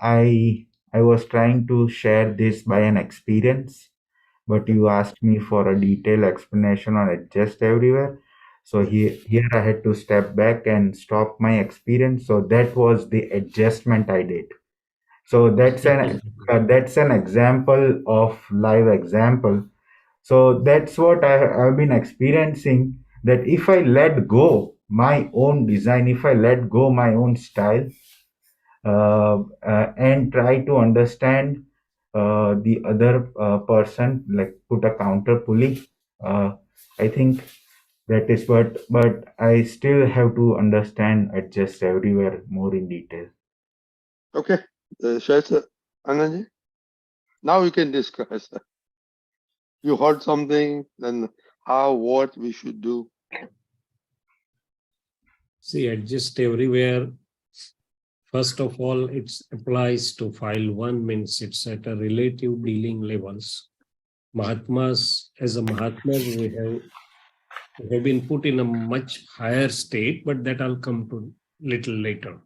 I was trying to share this by an experience, but you asked me for a detailed explanation on adjust everywhere. So here I had to step back and stop my experience. So that was the adjustment I did. So that's an example of live example. So that's what I've been experiencing, that if I let go my own design, if I let go my own style, and try to understand the other person, like put a counter pulley, I think that is what, but I still have to understand adjust everywhere more in detail. okay, Shaileshanandji, now we can discuss. You heard something, then how, what we should do. See, adjust everywhere. First of all, it applies to file 1, means it's at a relative dealing levels. Mahatmas, as a Mahatmas, we have been put in a much higher state, but that I'll come to little later.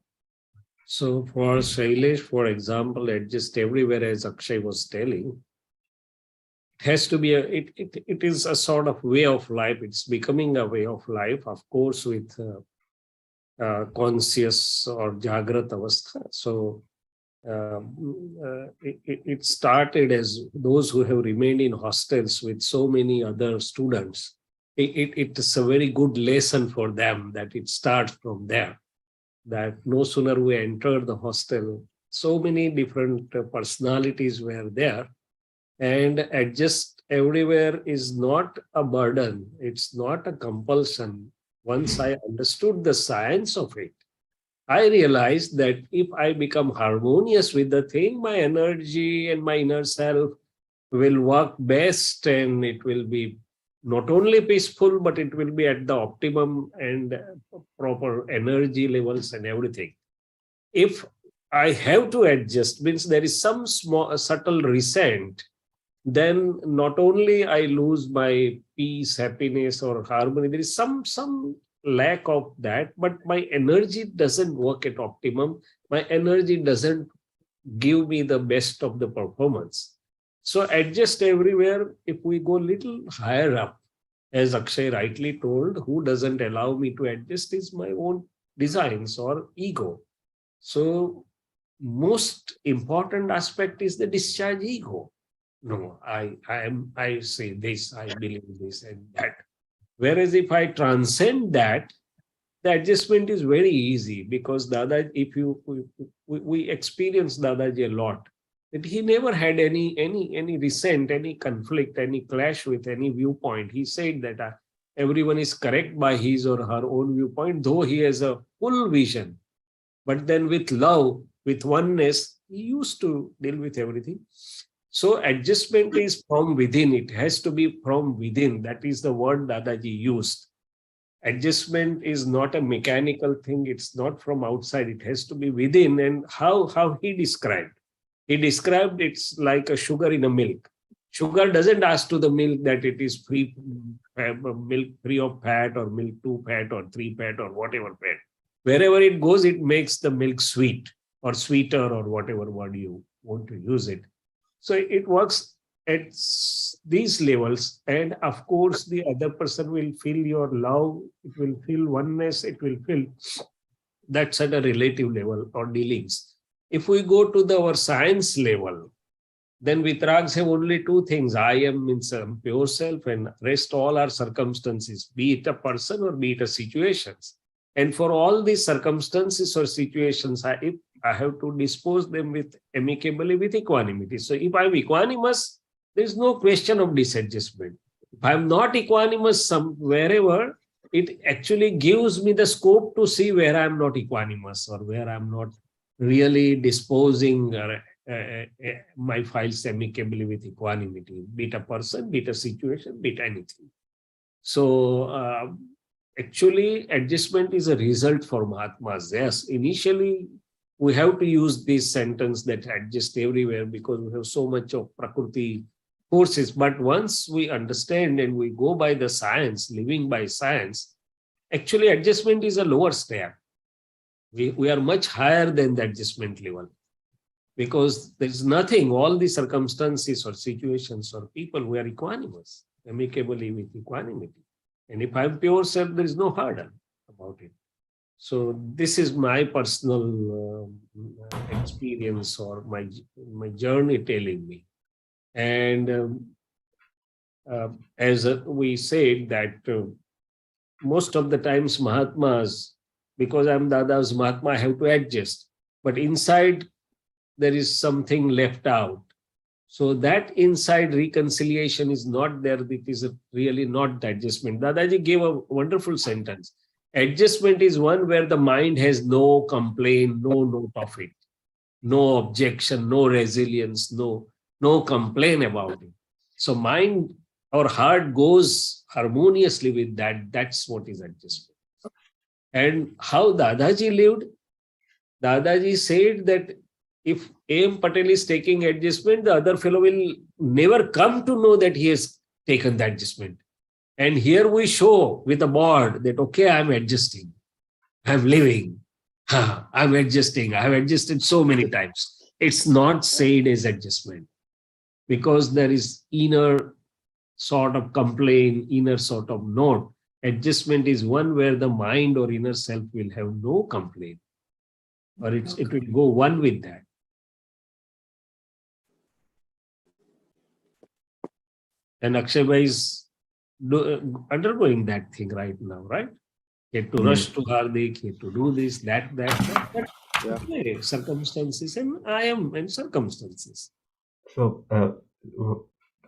So for Shailesh, for example, adjust everywhere, as Akshay was telling, it has to be it is a sort of way of life. It's becoming a way of life, of course, with conscious or Jagrat avastha. So it started as those who have remained in hostels with so many other students. It's a very good lesson for them that it starts from there. That no sooner we entered the hostel, so many different personalities were there, and adjust everywhere is not a burden. It's not a compulsion. Once I understood the science of it, I realized that if I become harmonious with the thing, my energy and my inner self will work best, and it will be not only peaceful, but it will be at the optimum and proper energy levels and everything. If I have to adjust, means there is some small subtle resent, then not only I lose my peace, happiness, or harmony, there is some lack of that, but my energy doesn't work at optimum. My energy doesn't give me the best of the performance. So adjust everywhere. If we go little higher up, as Akshay rightly told, who doesn't allow me to adjust is my own designs or ego. So most important aspect is the discharge ego. No, I say this, I believe this and that. Whereas if I transcend that, the adjustment is very easy, because Dada, if we experience Dadaji a lot, that he never had any resent, any conflict, any clash with any viewpoint. He said that everyone is correct by his or her own viewpoint, though he has a full vision. But then with love, with oneness, he used to deal with everything. So adjustment is from within. It has to be from within. That is the word Dadaji used. Adjustment is not a mechanical thing. It's not from outside. It has to be within. And how he described? He described it's like a sugar in a milk. Sugar doesn't ask to the milk that it is free, milk free of fat, or milk 2 fat or 3 fat or whatever fat. Wherever it goes, it makes the milk sweet or sweeter or whatever word you want to use it. So it works at these levels. And of course, the other person will feel your love, it will feel oneness, it will feel that's at a relative level or dealings. If we go to our science level, then Vitrags have only two things. I am means pure self, and rest all are circumstances, be it a person or be it a situations. And for all these circumstances or situations, if I have to dispose them with amicably with equanimity. So if I'm equanimous, there is no question of disadjustment. If I'm not equanimous wherever, it actually gives me the scope to see where I'm not equanimous or where I'm not really disposing my files amicably with equanimity, be it a person, be it a situation, be it anything. So actually, adjustment is a result for Mahatmas. Yes, initially, we have to use this sentence that adjust everywhere because we have so much of Prakruti forces. But once we understand and we go by the science, living by science, actually adjustment is a lower step. We are much higher than the adjustment level, because there is nothing, all the circumstances or situations or people, we are equanimous, amicably with equanimity. And if I'm pure self, there is no hurdle about it. So this is my personal experience or my journey telling me. And as we said that most of the times Mahatmas, because I'm Dada's Mahatma, I have to adjust. But inside, there is something left out. So that inside reconciliation is not there. It is really not the adjustment. Dadaji gave a wonderful sentence. Adjustment is one where the mind has no complaint, no note of it, no objection, no resilience, no complaint about it. So mind or heart goes harmoniously with that. That's what is adjustment. And how Dadaji lived, Dadaji said that if A.M. Patel is taking adjustment, the other fellow will never come to know that he has taken the adjustment. And here we show with a board that, okay, I'm adjusting, I'm living, I'm adjusting, I've adjusted so many times. It's not said as adjustment, because there is inner sort of complaint, inner sort of note. Adjustment is one where the mind or inner self will have no complaint, or it will go one with that. And Akshay Bhai is undergoing that thing right now, right? He had to rush to Hardik, he had to do this, that. Yeah. Okay, circumstances, and I am in circumstances. So,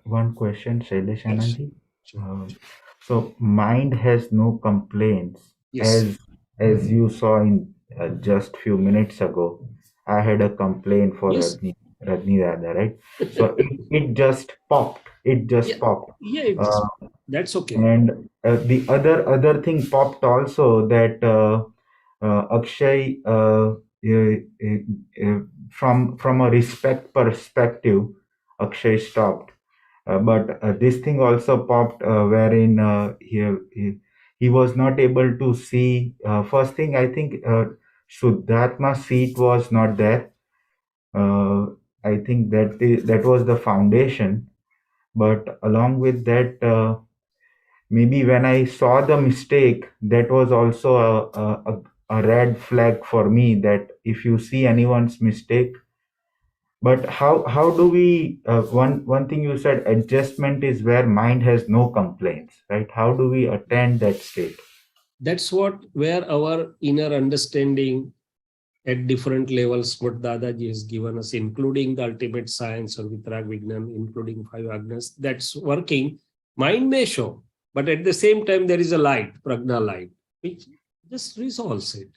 one question, Shaileshanandji. So, mind has no complaints. Yes. As you saw in just few minutes ago, I had a complaint for Yes. Rajni Dada, right? So it just popped. It just popped. Yeah, that's okay. And the other thing popped also, that Akshay, from a respect perspective, Akshay stopped. But this thing also popped wherein he was not able to see. First thing, I think Shuddhatma seat was not there. I think that was the foundation. But along with that, maybe when I saw the mistake, that was also a red flag for me, that if you see anyone's mistake. But how do we, one thing you said, adjustment is where mind has no complaints, right? How do we attain that state? That's where our inner understanding at different levels, what Dadaji has given us, including the ultimate science or Vitrag Vignan, including 5 Agnas, that's working. Mind may show, but at the same time, there is a light, Prajna light, which just resolves it.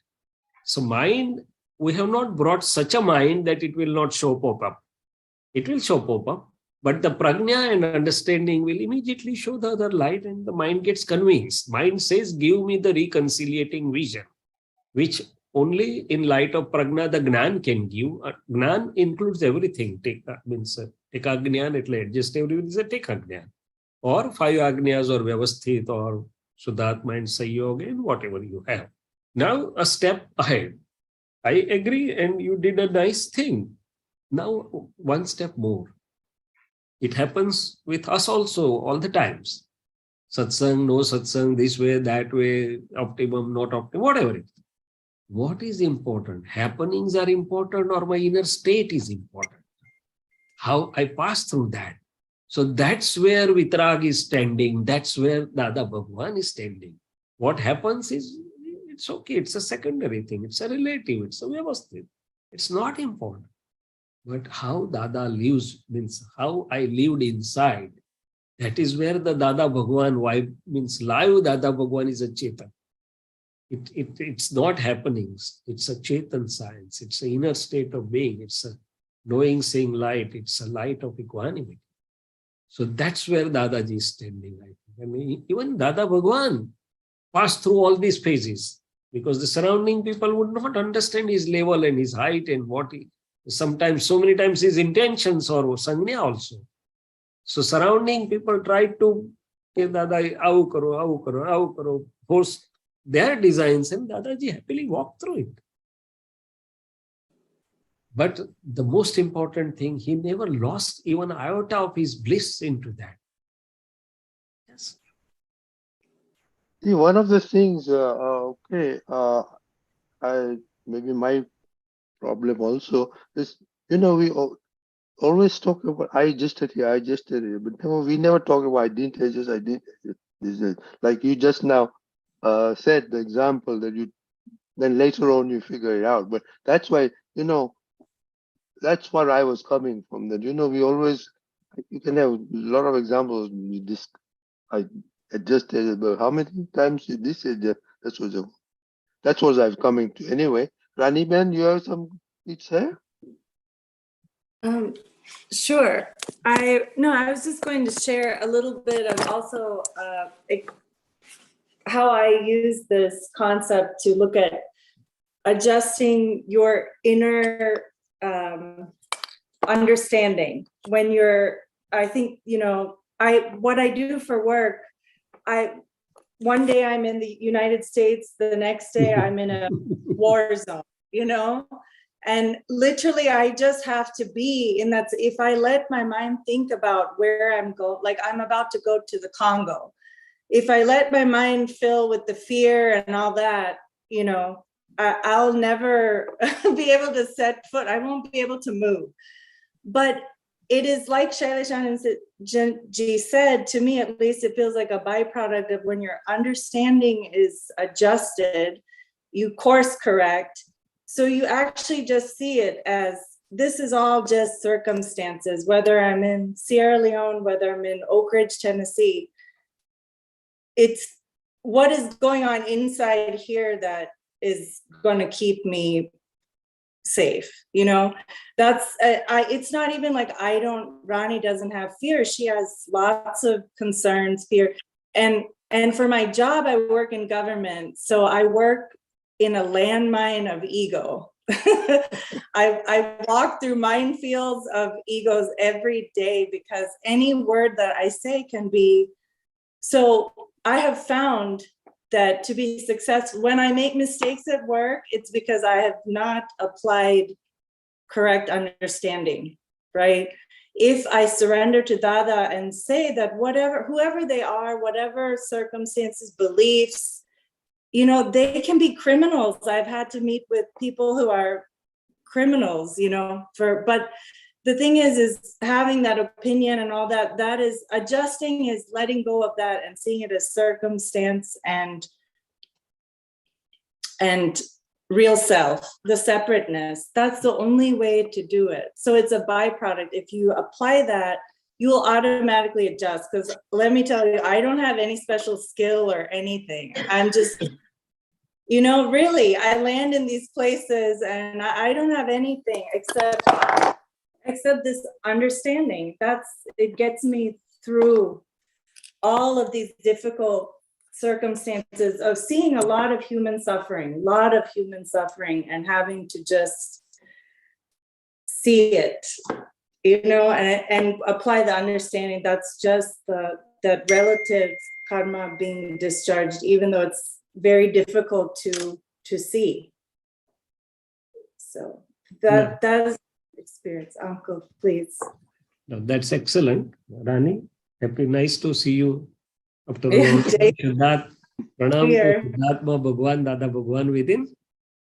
So mind, we have not brought such a mind that it will not show pop-up. It will show pop-up, but the prajna and understanding will immediately show the other light, and the mind gets convinced. Mind says, give me the reconciliating vision, which only in light of prajna the gnan can give. Gnan includes everything. Ekagnan, એટલે just everything is a tekagnan. Or 5 agnyas or vyavasthit or Shuddhatma and Sayyog and whatever you have. Now a step ahead. I agree, and you did a nice thing. Now one step more. It happens with us also all the times. Satsang, no satsang, this way, that way, optimum, not optimum, whatever it is. What is important? Happenings are important, or my inner state is important? How I pass through that. So that's where Vitrag is standing. That's where Dada Bhagwan is standing. What happens is, it's okay. It's a secondary thing. It's a relative. It's a vyavasthit. It's not important. But how Dada lives means how I lived inside. That is where the Dada Bhagwan, why means live Dada Bhagwan is a Chetan. It's not happenings. It's a Chetan science. It's an inner state of being. It's a knowing, seeing light. It's a light of equanimity. So that's where Dadaji is standing. I think. I mean, even Dada Bhagwan passed through all these phases, because the surrounding people would not understand his level and his height and what he, sometimes, so many times his intentions or sangnya also. So surrounding people tried to, Dada, au karo, force their designs, and Dadaji happily walked through it. But the most important thing, he never lost even an iota of his bliss into that. Yes. See, one of the things, maybe my problem also is, we always talk about I just did here, but we never talk about I didn't this. Like you just now said the example that you, then later on you figure it out. But that's why, that's where I was coming from, that, we always, you can have a lot of examples. I adjusted, but how many times you this that's what I'm coming to. Anyway, Rani Ben, you have some bits here? Sure. I was just going to share a little bit of also how I use this concept to look at adjusting your inner understanding when you're, I think, what I do for work, one day I'm in the United States, the next day I'm in a war zone, and literally I just have to be in that. If I let my mind think about where I'm going, like I'm about to go to the Congo, if I let my mind fill with the fear and all that, I'll never be able to set foot. I won't be able to move. But it is like Shaileshanandji said, to me at least, it feels like a byproduct of when your understanding is adjusted, you course correct. So you actually just see it as, this is all just circumstances, whether I'm in Sierra Leone, whether I'm in Oak Ridge, Tennessee. It's what is going on inside here that is going to keep me safe. That's it's not even like Rani doesn't have fear. She has lots of concerns, fear. And for my job, I work in government. So I work in a landmine of ego. I walk through minefields of egos every day because any word that I say can be. So I have found that to be successful, when I make mistakes at work, it's because I have not applied correct understanding, right? If I surrender to Dada and say that whoever they are, whatever circumstances, beliefs, you know, they can be criminals. I've had to meet with people who are criminals, you know, but the thing is having that opinion and all that, that is adjusting, is letting go of that and seeing it as circumstance and real self, the separateness. That's the only way to do it. So it's a byproduct. If you apply that, you will automatically adjust. Because let me tell you, I don't have any special skill or anything. I'm just, you know, really, I land in these places and I don't have anything except this understanding. It gets me through all of these difficult circumstances of seeing a lot of human suffering, and having to just see it, you know, and apply the understanding. That's just that relative karma being discharged, even though it's very difficult to see. So that is experience. Uncle, please. No, that's excellent, Rani. Happy, nice to see you after a Yeah, long time. Siddharth, pranam Here. to Siddhartha Bhagwan, Dada Bhagwan within.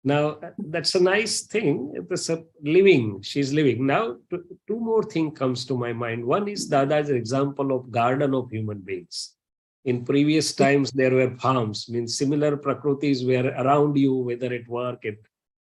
Now, that's a nice thing. It's a living, she's living. Now, two more things comes to my mind. One is Dada's example of garden of human beings. In previous times, there were farms, means similar prakrutis were around you, whether at work,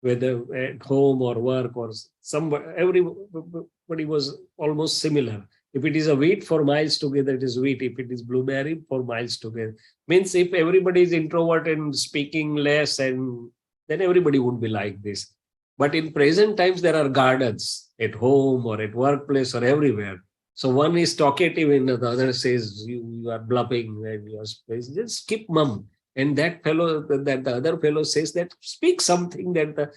whether at home or work or somewhere, everybody was almost similar. If it is a wheat, for miles together, it is wheat. If it is blueberry, for miles together. Means if everybody is introvert and speaking less, and then everybody would be like this. But in present times, there are gardens at home or at workplace or everywhere. So one is talkative and the other says, you are bluffing and you are just keep mum. And that fellow, that the other fellow says that speak something that the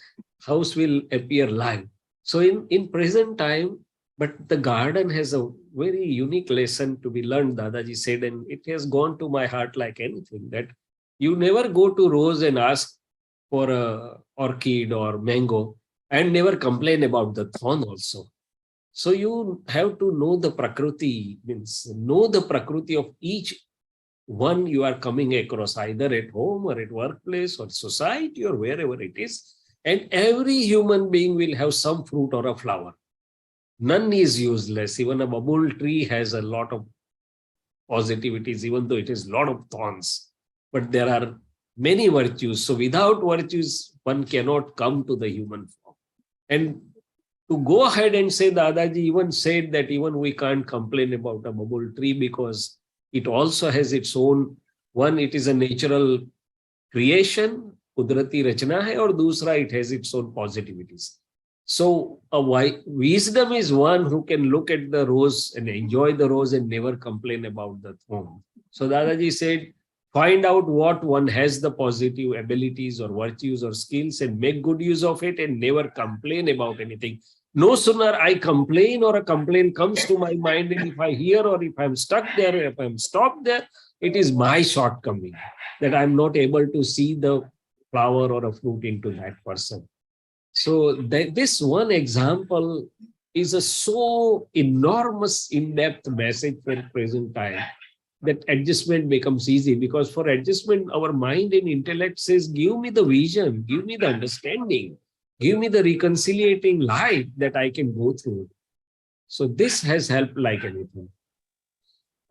house will appear live. So in present time, but the garden has a very unique lesson to be learned, Dadaji said, and it has gone to my heart like anything, that you never go to rose and ask for a orchid or mango and never complain about the thorn also. So you have to know the Prakruti, means know the Prakruti of each one you are coming across, either at home or at workplace or society or wherever it is. And every human being will have some fruit or a flower. None is useless. Even a bubble tree has a lot of positivities, even though it has a lot of thorns. But there are many virtues. So without virtues, one cannot come to the human form. And to go ahead and say, Dadaji even said that even we can't complain about a bubble tree because it also has its own, one, it is a natural creation, kudrati rachna hai, or dusra, it has its own positivities. So wisdom is one who can look at the rose and enjoy the rose and never complain about the thorn. So Dadaji said, find out what one has the positive abilities or virtues or skills and make good use of it and never complain about anything. No sooner I complain or a complaint comes to my mind, and if I hear or if I'm stuck there, or if I'm stopped there, it is my shortcoming that I'm not able to see the flower or a fruit into that person. So this one example is a so enormous in-depth message for present time that adjustment becomes easy, because for adjustment, our mind and intellect says, give me the vision, give me the understanding, give me the reconciliating light that I can go through. So this has helped like anything.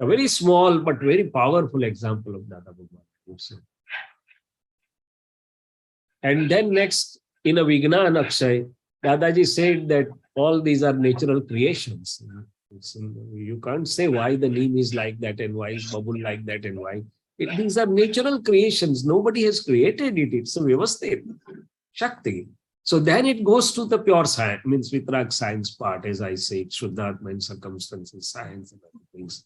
A very small but very powerful example of Dada Bhagwan. And then next, in a Vignan Akshay, Dadaji said that all these are natural creations. You can't say why the neem is like that and why is bubble like that and why. These are natural creations. Nobody has created it. It's a vyavasthit, Shakti. So then it goes to the pure science, means Vitrag science part, as I say, Shuddhatma and circumstances, science and other things.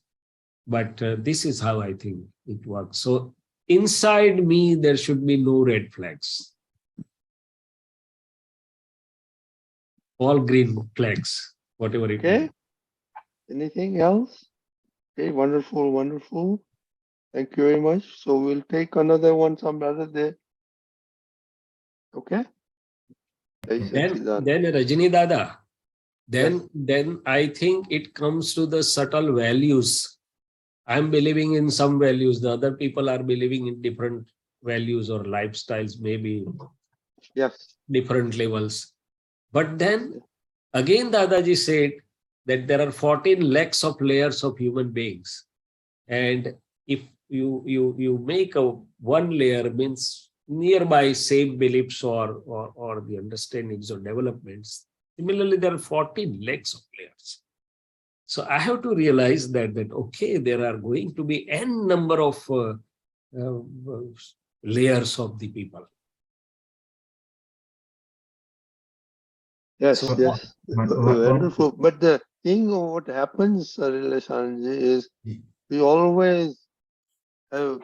But this is how I think it works. So inside me, there should be no red flags. all green flags, whatever it Okay. is. Anything else? Okay, wonderful, wonderful. Thank you very much. So we'll take another one some other day. Okay? Then Rajini Dada, then I think it comes to the subtle values. I'm believing in some values. The other people are believing in different values or lifestyles, maybe Yes. different levels. But then again, Dadaji said that there are 14 lakhs of layers of human beings. And if you make a one layer, means nearby same beliefs or the understandings or developments. Similarly, there are 14 lakhs of layers. So I have to realize that okay, there are going to be n number of layers of the people. Yes, So, yes. Wonderful. But the thing of what happens, Shaileshanandji, is we always have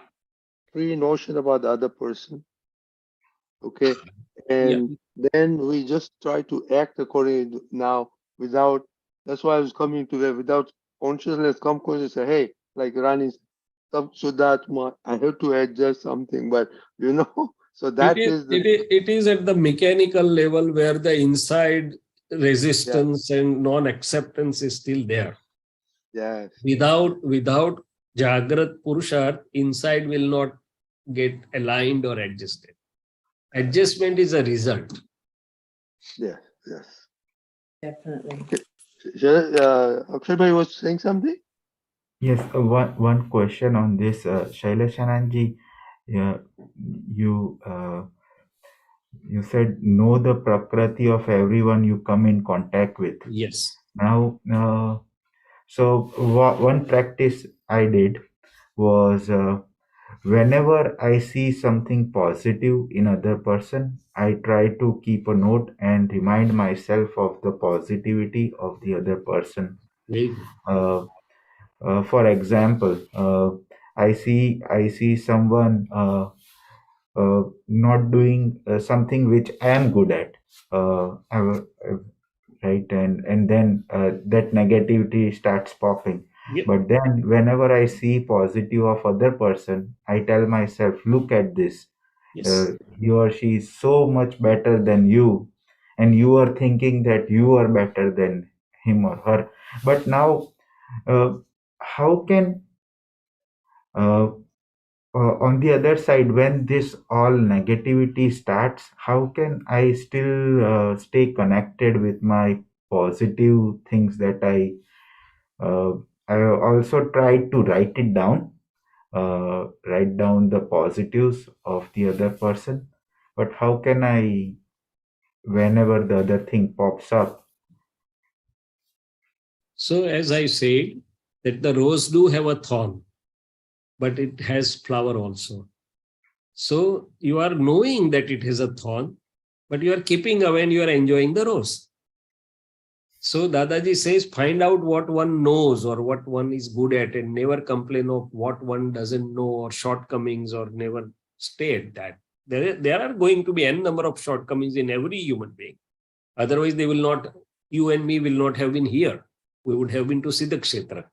pre-notion about the other person. Okay. And then we just try to act accordingly now without, that's why I was coming to that, without consciousness, come conscious, say, hey, like Rani said, so that I have to adjust something, but you know, so that it is at the mechanical level where the inside resistance and non-acceptance is still there. Yes. Without Jagrat Purusharth, inside will not get aligned or adjusted. Adjustment is a result. Yes, yes. Definitely. Okay. Akshay Bhai was saying something? Yes, one question on this, Shaileshanandji. You said know the Prakriti of everyone you come in contact with. Yes. Now, so one practice I did was whenever I see something positive in other person, I try to keep a note and remind myself of the positivity of the other person. For example, I see someone not doing something which I am good at, right? And then that negativity starts popping. But then whenever I see positive of other person, I tell myself, look at this. He or she is so much better than you, and you are thinking that you are better than him or her. But now, how can on the other side, when this all negativity starts, how can I still stay connected with my positive things that I also tried to write it down, write down the positives of the other person. But how can I, whenever the other thing pops up? So as I said, that the rose do have a thorn, but it has flower also. So you are knowing that it has a thorn, but you are keeping away and you are enjoying the rose. So Dadaji says, find out what one knows or what one is good at and never complain of what one doesn't know or shortcomings, or never stay at that. There are going to be n number of shortcomings in every human being. Otherwise, they will not, you and me will not have been here. We would have been to Siddhakshetra.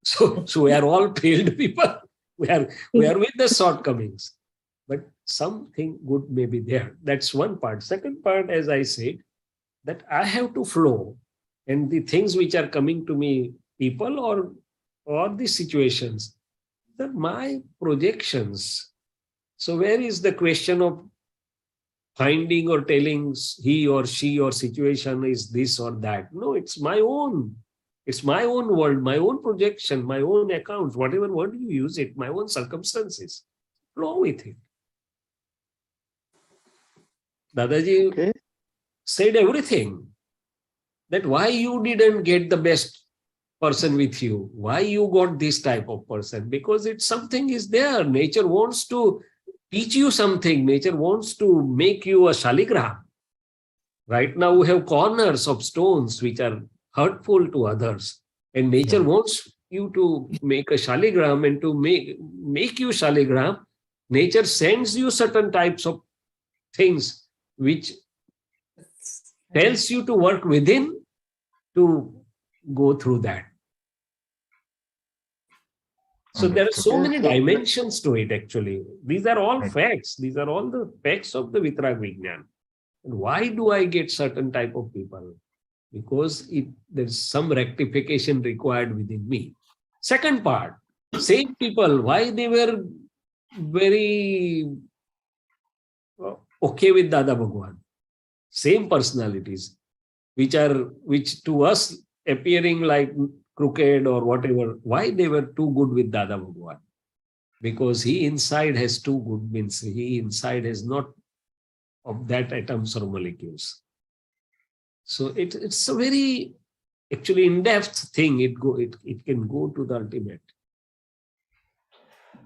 So we are all failed people. We are with the shortcomings. But something good may be there. That's one part. Second part, as I said, that I have to flow. And the things which are coming to me, people or the situations, they're my projections. So where is the question of finding or telling he or she or situation is this or that? No, it's my own. It's my own world, my own projection, my own accounts, whatever word you use it, my own circumstances. Flow with it. Dadaji said everything. That why you didn't get the best person with you, why you got this type of person, because it's something is there. Nature wants to teach you something. Nature wants to make you a shaligram. Right now we have corners of stones which are hurtful to others, and nature wants you to make a shaligram, and to make you shaligram, nature sends you certain types of things which tells you to work within to go through that. So there are so many dimensions to it actually. These are all facts. These are all the facts of the Vitrag Vignan. And why do I get certain type of people? Because there's some rectification required within me. Second part, same people, why they were very okay with Dada Bhagwan. Same personalities, which to us appearing like crooked or whatever, why they were too good with Dada Bhagwan? Because he inside has too good, means he inside has not of that atoms or molecules. So it's a very actually in-depth thing. It can go to the ultimate.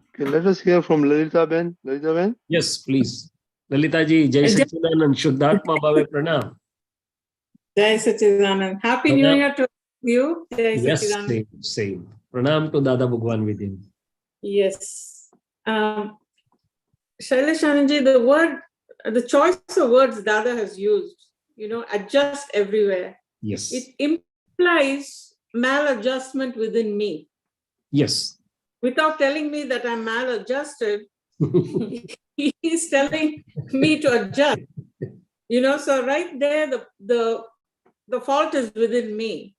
Okay, let us hear from Lalita Ben. Lalita Ben? Yes, please. Lalita ji, Jai Satchidanand, Shuddhatma Bhave Pranam. Jai Satchidanand. Happy New Year to you. Jai Yes, Satchidanand. same. Pranam to Dada Bhagwan within. Yes. Shaileshanandji, the choice of words Dada has used, adjust everywhere. Yes. It implies maladjustment within me. Yes. Without telling me that I'm maladjusted, he's telling me to adjust. So right there, the fault is within me,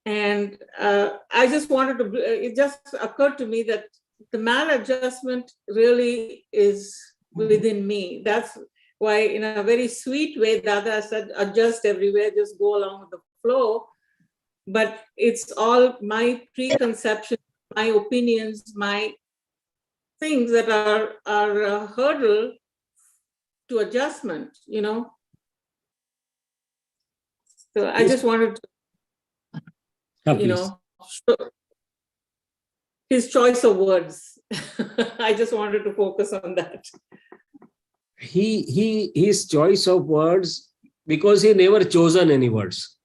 And I just wanted to, it just occurred to me that the maladjustment really is within me. That's why in a very sweet way, Dada said, adjust everywhere, just go along with the flow. But it's all my preconceptions, my opinions, my things that are a hurdle to adjustment, So I just wanted to, his choice of words. I just wanted to focus on that. His choice of words, because he never chosen any words.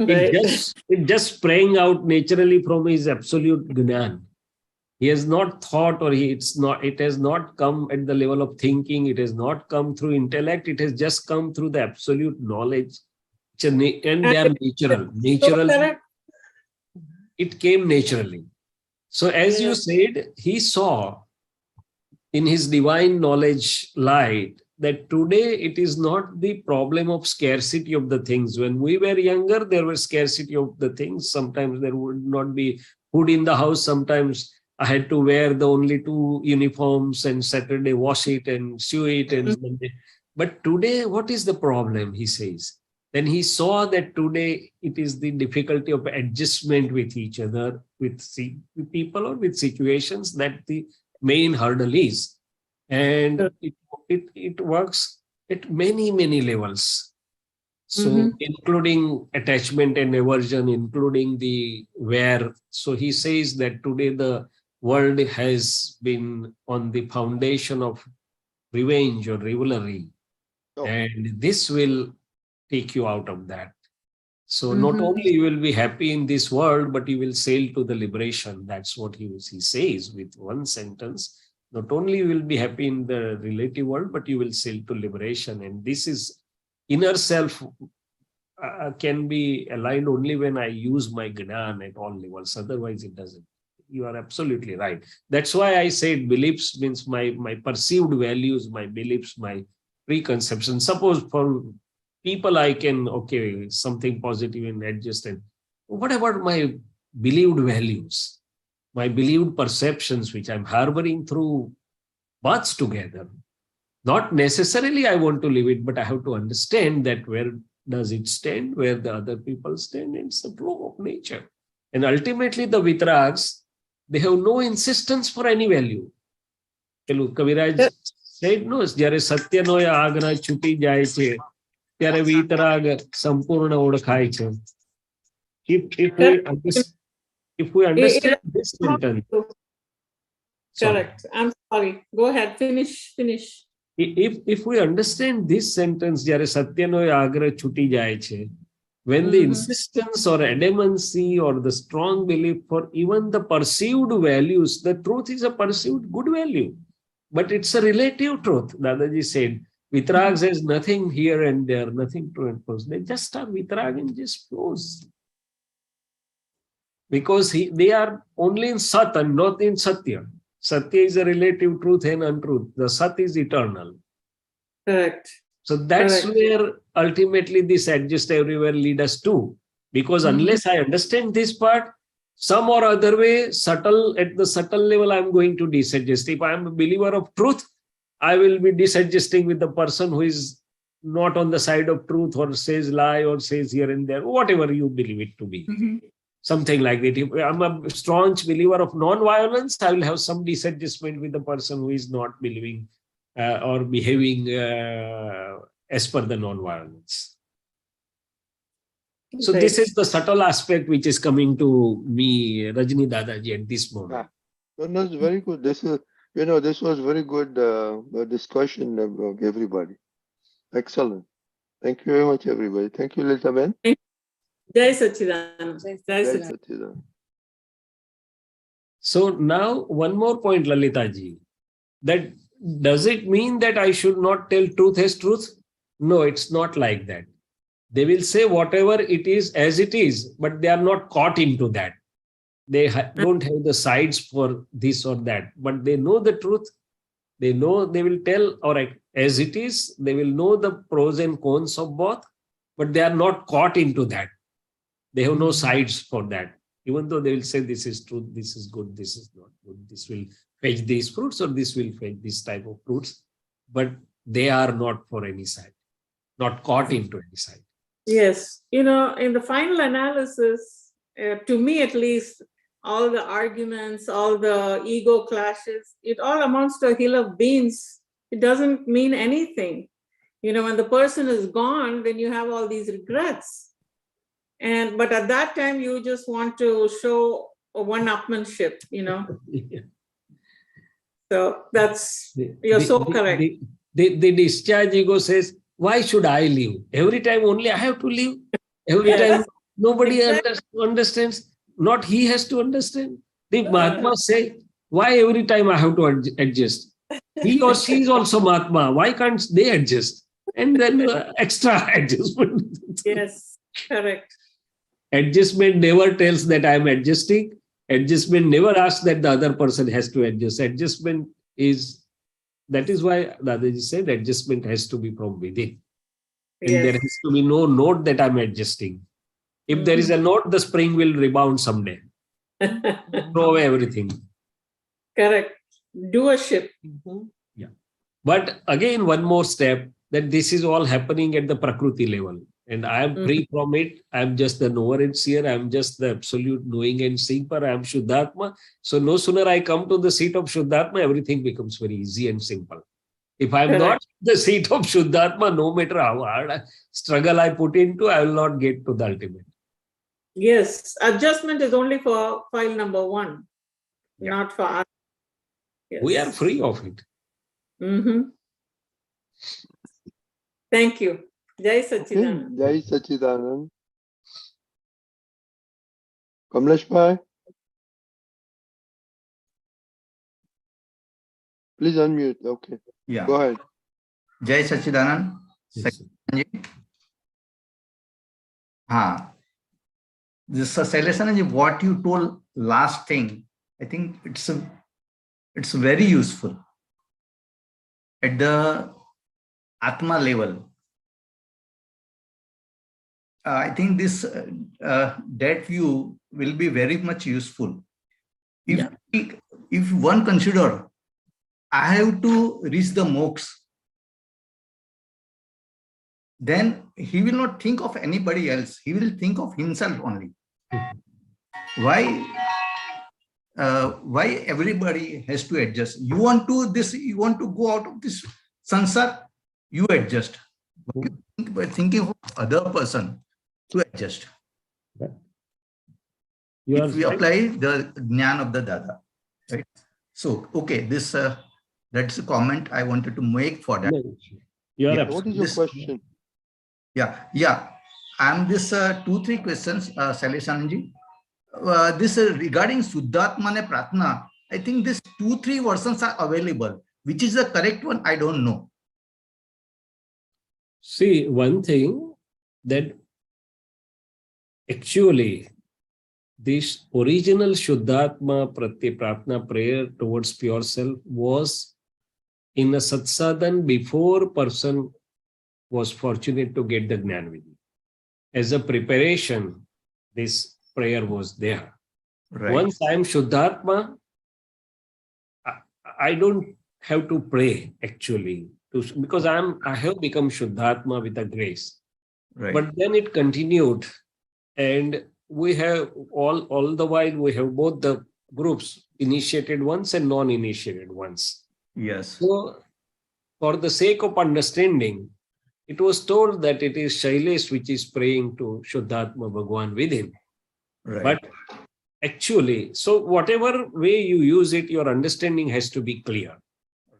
Right. It just sprang out naturally from his absolute Gnan. He has not thought, or it has not come at the level of thinking. It has not come through intellect. It has just come through the absolute knowledge. And they are natural. It came naturally. So as you said, he saw in his divine knowledge light that today it is not the problem of scarcity of the things. When we were younger, there was scarcity of the things. Sometimes there would not be food in the house. Sometimes I had to wear the only 2 uniforms and Saturday wash it and sew it. But today, what is the problem, he says? Then he saw that today it is the difficulty of adjustment with each other, with people or with situations, that the main hurdle is. And it works at many, many levels. So including attachment and aversion, including the where. So he says that today the world has been on the foundation of revenge or rivalry. And this will take you out of that. So not only you will be happy in this world, but you will sail to the liberation. That's what he says with one sentence. Not only you will be happy in the relative world, but you will sail to liberation. And this is inner self can be aligned only when I use my Gnan at all levels. Otherwise it doesn't. You are absolutely right. That's why I said beliefs means my perceived values, my beliefs, my preconceptions. Suppose for people I can, something positive and adjust. And what about my believed values? My believed perceptions, which I'm harboring through births together. Not necessarily I want to live it, but I have to understand that where does it stand, where the other people stand. It's the flow of nature. And ultimately the Vitrags, they have no insistence for any value. Kaviraj said, no, jare Satya no ya agna chuti jai che, ત્યારે વિતરાગ સંપૂર્ણ ઓળખાય છે. If we understand this sentence. Correct. I'm sorry. Go ahead. Finish. If we understand this sentence, જ્યારે સત્યનો આગ્રહ છૂટી જાય છે, when the insistence or adamancy or the strong belief for even the perceived values, the truth is a perceived good value, but it's a relative truth. Dadaji said, Vitrag says nothing here and there, nothing to enforce. They just are Vitrag and just flows. Because they are only in Sat and not in Satya. Satya is a relative truth and untruth. The Sat is eternal. Correct. So that's Correct. where ultimately this adjust everywhere lead us to. Because unless I understand this part, some or other way, subtle at the subtle level, I'm going to disadjust. If I'm a believer of truth, I will be disadjusting with the person who is not on the side of truth or says lie or says here and there, whatever you believe it to be. Something like that. If I'm a staunch believer of non-violence, I will have some disadjustment with the person who is not believing or behaving as per the non-violence. So this is the subtle aspect which is coming to me, Rajni Dadaji, at this moment. No, it's very good. This is, this was very good discussion of everybody. Excellent. Thank you very much, everybody. Thank you, Lita Ben. Jai Sachidanand. Jai Jai Sachidanand. Sachidanand. So now one more point, Lalitaji, that does it mean that I should not tell truth as truth? No, it's not like that. They will say whatever it is as it is, but they are not caught into that. They don't have the sides for this or that, but they know the truth. They know they will tell, all right, as it is, they will know the pros and cons of both, but they are not caught into that. They have no sides for that. Even though they will say this is truth, this is good, this is not good, this will fetch these fruits or this will fetch this type of fruits, but they are not for any side, not caught into any side. Yes, in the final analysis, to me at least, all the arguments, all the ego clashes, it all amounts to a hill of beans. It doesn't mean anything. When the person is gone, then you have all these regrets. But at that time, you just want to show a one-upmanship, Yeah. So you're so correct. The discharge ego says, why should I live? Every time only I have to live. Every time nobody understands. Not he has to understand. The Mahatmas say, why every time I have to adjust? He or she is also Mahatma. Why can't they adjust? And then extra adjustment. Yes, correct. Adjustment never tells that I am adjusting. Adjustment never asks that the other person has to adjust. Adjustment is, that is why Dadaji said adjustment has to be from within. And there has to be no note that I'm adjusting. If there is a note, the spring will rebound someday. Throw away everything. Correct. Doership. Yeah. But again, one more step, that this is all happening at the Prakruti level. And I am free from it. I am just the knower and seer. I am just the absolute knowing and seeing. I am Shuddhatma. So no sooner I come to the seat of Shuddhatma, everything becomes very easy and simple. If I am not the seat of Shuddhatma, no matter how hard struggle I put into, I will not get to the ultimate. Yes, adjustment is only for file number 1, not for us. Yes. We are free of it. Thank you. Jai Sachidanand. Jai Sachidanand. Kamlesh Bhai. Please unmute. Okay. Yeah. Go ahead. Jai Sachidanand. Yes. This Shaileshanandji, what you told last thing, I think it's very useful at the Atma level. I think this that view will be very much useful. If one consider, I have to reach the moksha, then he will not think of anybody else. He will think of himself only. Why everybody has to adjust? You want to go out of this sansar, you adjust. By thinking of other person to adjust. If we apply the jnana of the Dada, right? So, okay, this that's a comment I wanted to make for that. What is your question? Yeah. I'm this 2-3 questions, Shaileshanandji. This regarding Suddhatmane Pratna, I think this 2-3 versions are available. Which is the correct one? I don't know. See, one thing that actually this original Shuddhatma Pratiprapna prayer towards pure self was in a Satsadhan before person was fortunate to get the Jnanvidhi. As a preparation, this prayer was there. Right. Once I am Shuddhatma, I don't have to pray actually, because I have become Shuddhatma with a grace. Right. But then it continued, and we have all the while we have both the groups, initiated ones and non-initiated ones. Yes. So for the sake of understanding, it was told that it is Shailesh which is praying to Shuddhatma Bhagwan within. Right. But actually, so whatever way you use it, your understanding has to be clear.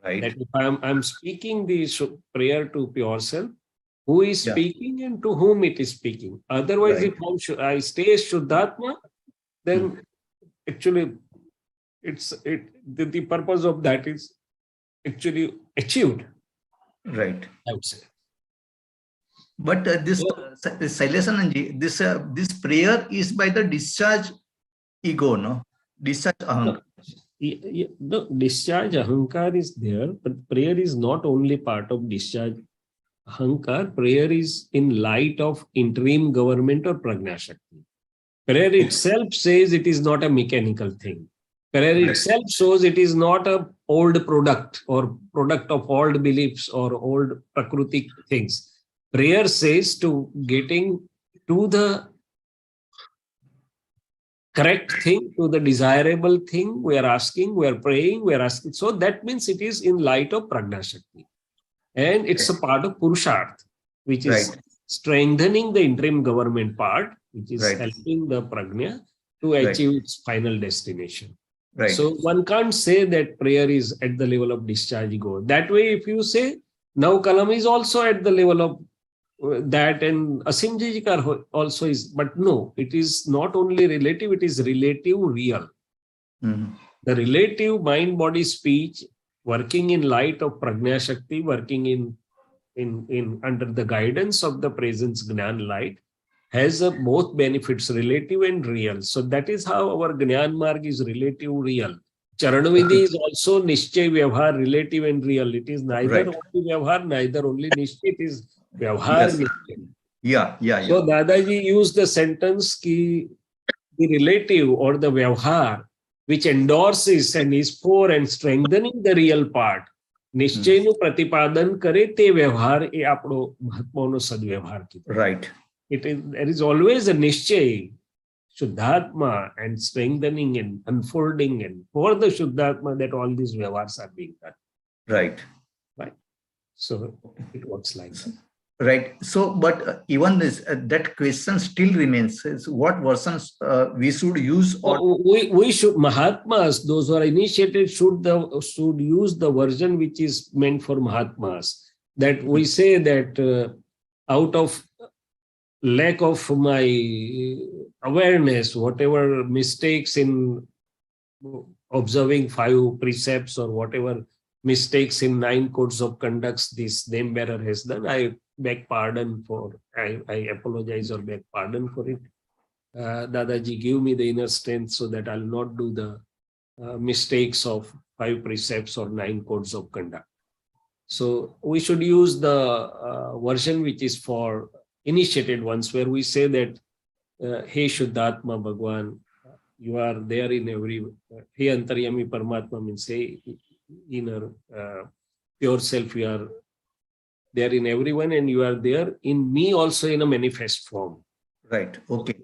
Right. That if I'm speaking the prayer to pure self, who is speaking and to whom it is speaking. Otherwise, Right. if I stay as Shuddhatma, then actually the purpose of that is actually achieved. Right. I would say. But this Shaileshanandji, this prayer is by the discharge ego, no? Discharge ahankar. The discharge ahankar is there, but prayer is not only part of discharge ahankar. Prayer is in light of interim government or prajna shakti. Prayer itself says it is not a mechanical thing. Prayer itself shows it is not a old product or product of old beliefs or old Prakruti things. Prayer says to getting to the correct thing, to the desirable thing, we are asking, we are praying, we are asking. So that means it is in light of Prajna Shakti. And it's a part of Purusharth, which is strengthening the interim government part, which is helping the Prajna to achieve its final destination. Right. So one can't say that prayer is at the level of discharge ego. That way, if you say, now Kalam is also at the level of that, and Asim Jijikar also is, but no, it is not only relative, it is relative real. Mm-hmm. The relative mind body speech working in light of Prajna Shakti, working in under the guidance of the presence Gnan light, has both benefits, relative and real. So that is how our Gnan Marg is relative real. Charanvidhi is also Nishchay Vyavhar, relative and real. It is neither only Vyavhar, neither only Nishchay, it is Vyavhar. Yes. So Dadaji used the sentence ki the relative or the Vyavhar, which endorses and is for and strengthening the real part, નિશ્ચયનું પ્રતિપાદન કરે તે વ્યવહાર એ આપણો મહાત્માઓનો સદવ્યવહાર કીધો. Right. There is always a નિશ્ચય, Shuddhatma, and strengthening and unfolding, and for the Shuddhatma that all these vyavhars are being done. Right. Right. So it works like that. Right. So, but even this that question still remains: is what versions we should use? Or we should, Mahatmas, those who are initiated, should use the version which is meant for Mahatmas. That we say that out of lack of my awareness, whatever mistakes in observing 5 precepts or whatever mistakes in 9 codes of conducts this name bearer has done, I beg pardon for, I apologize or beg pardon for it. Dadaji, give me the inner strength so that I'll not do the mistakes of 5 precepts or 9 codes of conduct. So we should use the version which is for initiated ones, where we say that, Hey Shuddhatma Bhagwan, you are there in every, Hey Antaryami Paramatma means, hey inner pure self, you are there in everyone, and you are there in me also in a manifest form. Right. Okay.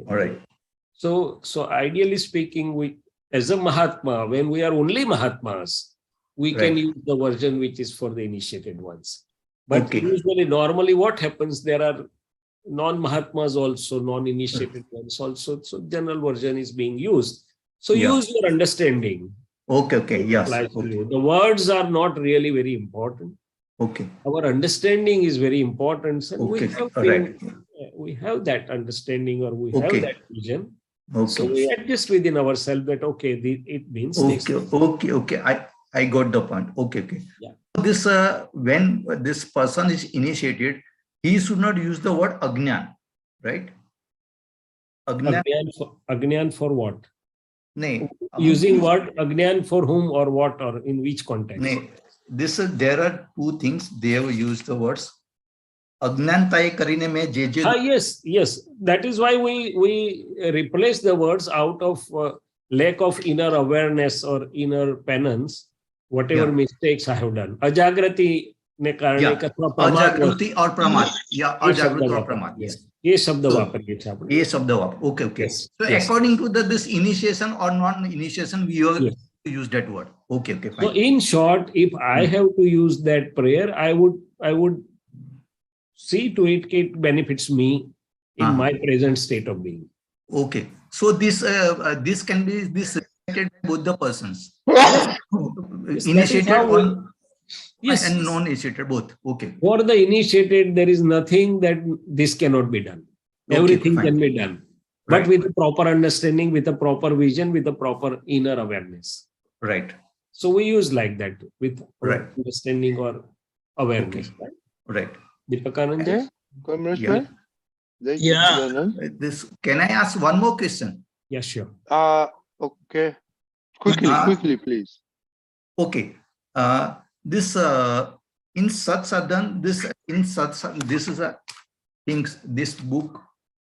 All right. So ideally speaking, we, as a Mahatma, when we are only Mahatmas, we can use the version which is for the initiated ones. But usually, normally what happens, there are non-Mahatmas also, non-initiated ones also. So general version is being used. So use your understanding. Okay. Yes. The words are not really very important. Okay. Our understanding is very important. So Okay. we have that understanding, or we have that vision. Okay. So we adjust within ourselves that, okay, it means this. Okay. I I got the point. Okay, okay. Yeah. This when this person is initiated, he should not use the word agnan, right? Agnan. Agnan for what? Nay. Using what? Agnan for whom or what or in which context? Nay. This there are two things they have used the words. Agnantai karine mein je je. Yes, yes. That is why we replace the words out of lack of inner awareness or inner penance, whatever mistakes I have done. Ajagrati ne karane अथवा प्रमाद Jagruti or pramad. Yeah, Jagruti or pramad. Yes. ये शब्द वापरिए छे आपने. ये शब्द वापर. Okay, okay. Yes, So yes. according to this initiation or non-initiation, we have to use that word. Okay, okay, fine. So in short, if I have to use that prayer, I would see to it it benefits me in my present state of being. Okay. So this can be related by both the persons. Initiated and non-initiated both. Okay. For the initiated, there is nothing that this cannot be done. Okay, Everything fine. can be done. Right. But with a proper understanding, with a proper vision, with a proper inner awareness. Right. So we use like that with Right. understanding or awareness. Okay. Right. Deepakanand? Kamlesh Yeah. bhai? Yeah. This can I ask one more question? Yes, sure. Okay. Quickly, please. Okay. This in Sat Sadhan, this is a things. This book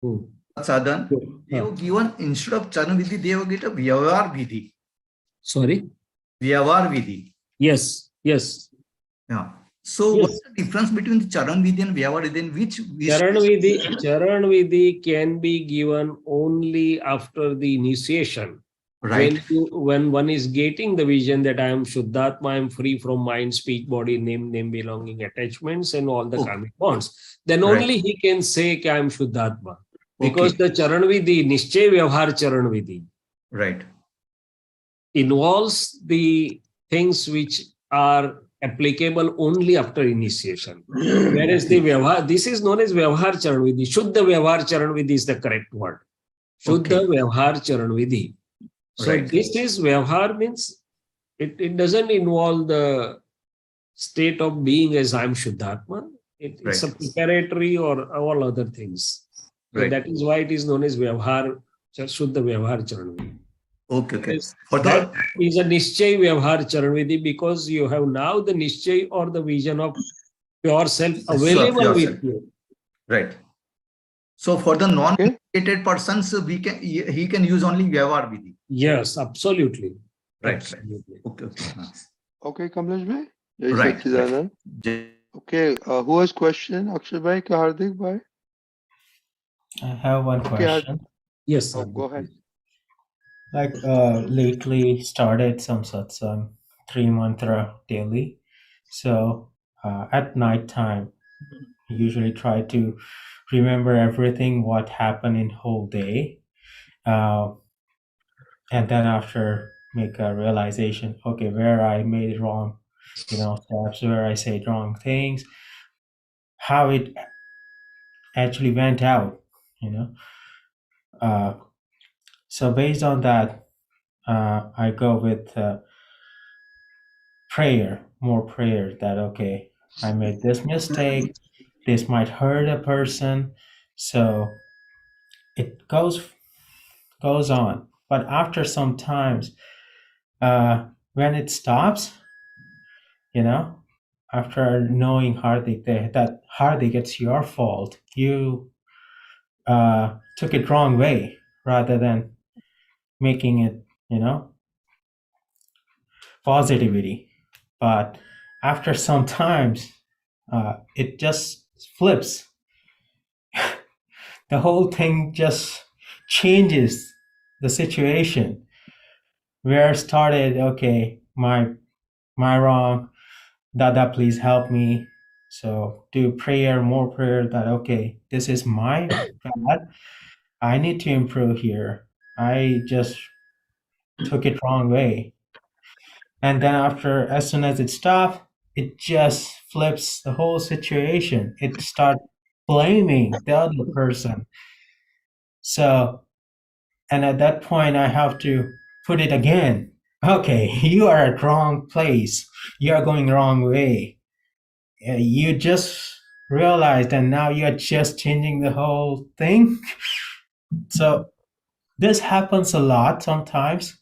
Sat Sadhan. They have given instead of Charan Vidhi, they have given Vyavar Vidhi. Sorry? Vyavar Vidhi. Yes, yes. Yeah. So what's the difference between the Charan Vidhi and Vyavar Vidhi? Which Charan Vidhi can be given only after the initiation. Right. When one is getting the vision that I am Shuddhatma, I am free from mind, speech, body, name belonging, attachments, and all the karmic bonds, then only he can say I am Shuddhatma. Because the Charan Vidhi, Nishchay Vyavhar Charan Vidhi, right, involves the things which are applicable only after initiation. Whereas the Vyavhar, this is known as Vyavhar Charan Vidhi. Shuddha Vyavhar Charan Vidhi is the correct word. Shuddha Vyavhar Charan Vidhi. So this is Vyavhar means it doesn't involve the state of being as I am Shuddhatma. It's a preparatory or all other things. So that is why it is known as Vyavhar, Shuddha Vyavhar Charan Vidhi. Okay, okay. That is a Nishchay Vyavhar Charan Vidhi because you have now the Nishchay or the vision of pure self available with you. Right. So for the non-educated persons, he can use only Vyavhar Vidhi. Yes, absolutely. Right. Absolutely. Okay. Okay, Kamlesh bhai. Right. Okay, who has question? Akshay bhai, ke Hardik bhai? I have one question. Yes. Go ahead. Like lately started some satsang, 3 mantra daily. So at night time, I usually try to remember everything what happened in whole day. And then after make a realization, okay, where I made it wrong, steps where I said wrong things, how it actually went out, So based on that, I go with more prayer that, okay, I made this mistake, this might hurt a person. So it goes on. But after some times, when it stops, after knowing Hardik, that Hardik, it's your fault. You took it wrong way rather than making it, positivity. But after some times, it just flips. The whole thing just changes the situation. Where I started, okay, my wrong, Dada, please help me. So do more prayer that, okay, this is my bad. I need to improve here. I just took it wrong way. And then as soon as it stopped, it just flips the whole situation. It starts blaming the other person. So, and at that point, I have to put it again. okay, you are at wrong place. You are going wrong way. You just realized, and now you're just changing the whole thing. So this happens a lot sometimes,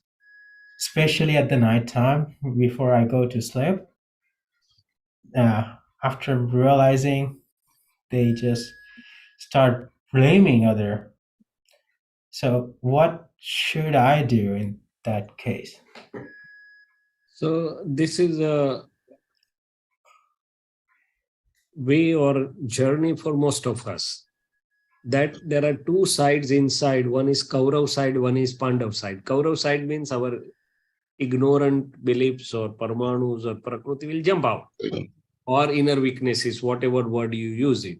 especially at the night time before I go to sleep. After realizing, they just start blaming other. So what should I do in that case? So this is a way or journey for most of us, that there are two sides inside. One is Kaurav side, one is Pandav side. Kaurav side means our ignorant beliefs or Parmanus or Prakruti will jump out, or inner weaknesses, whatever word you use it.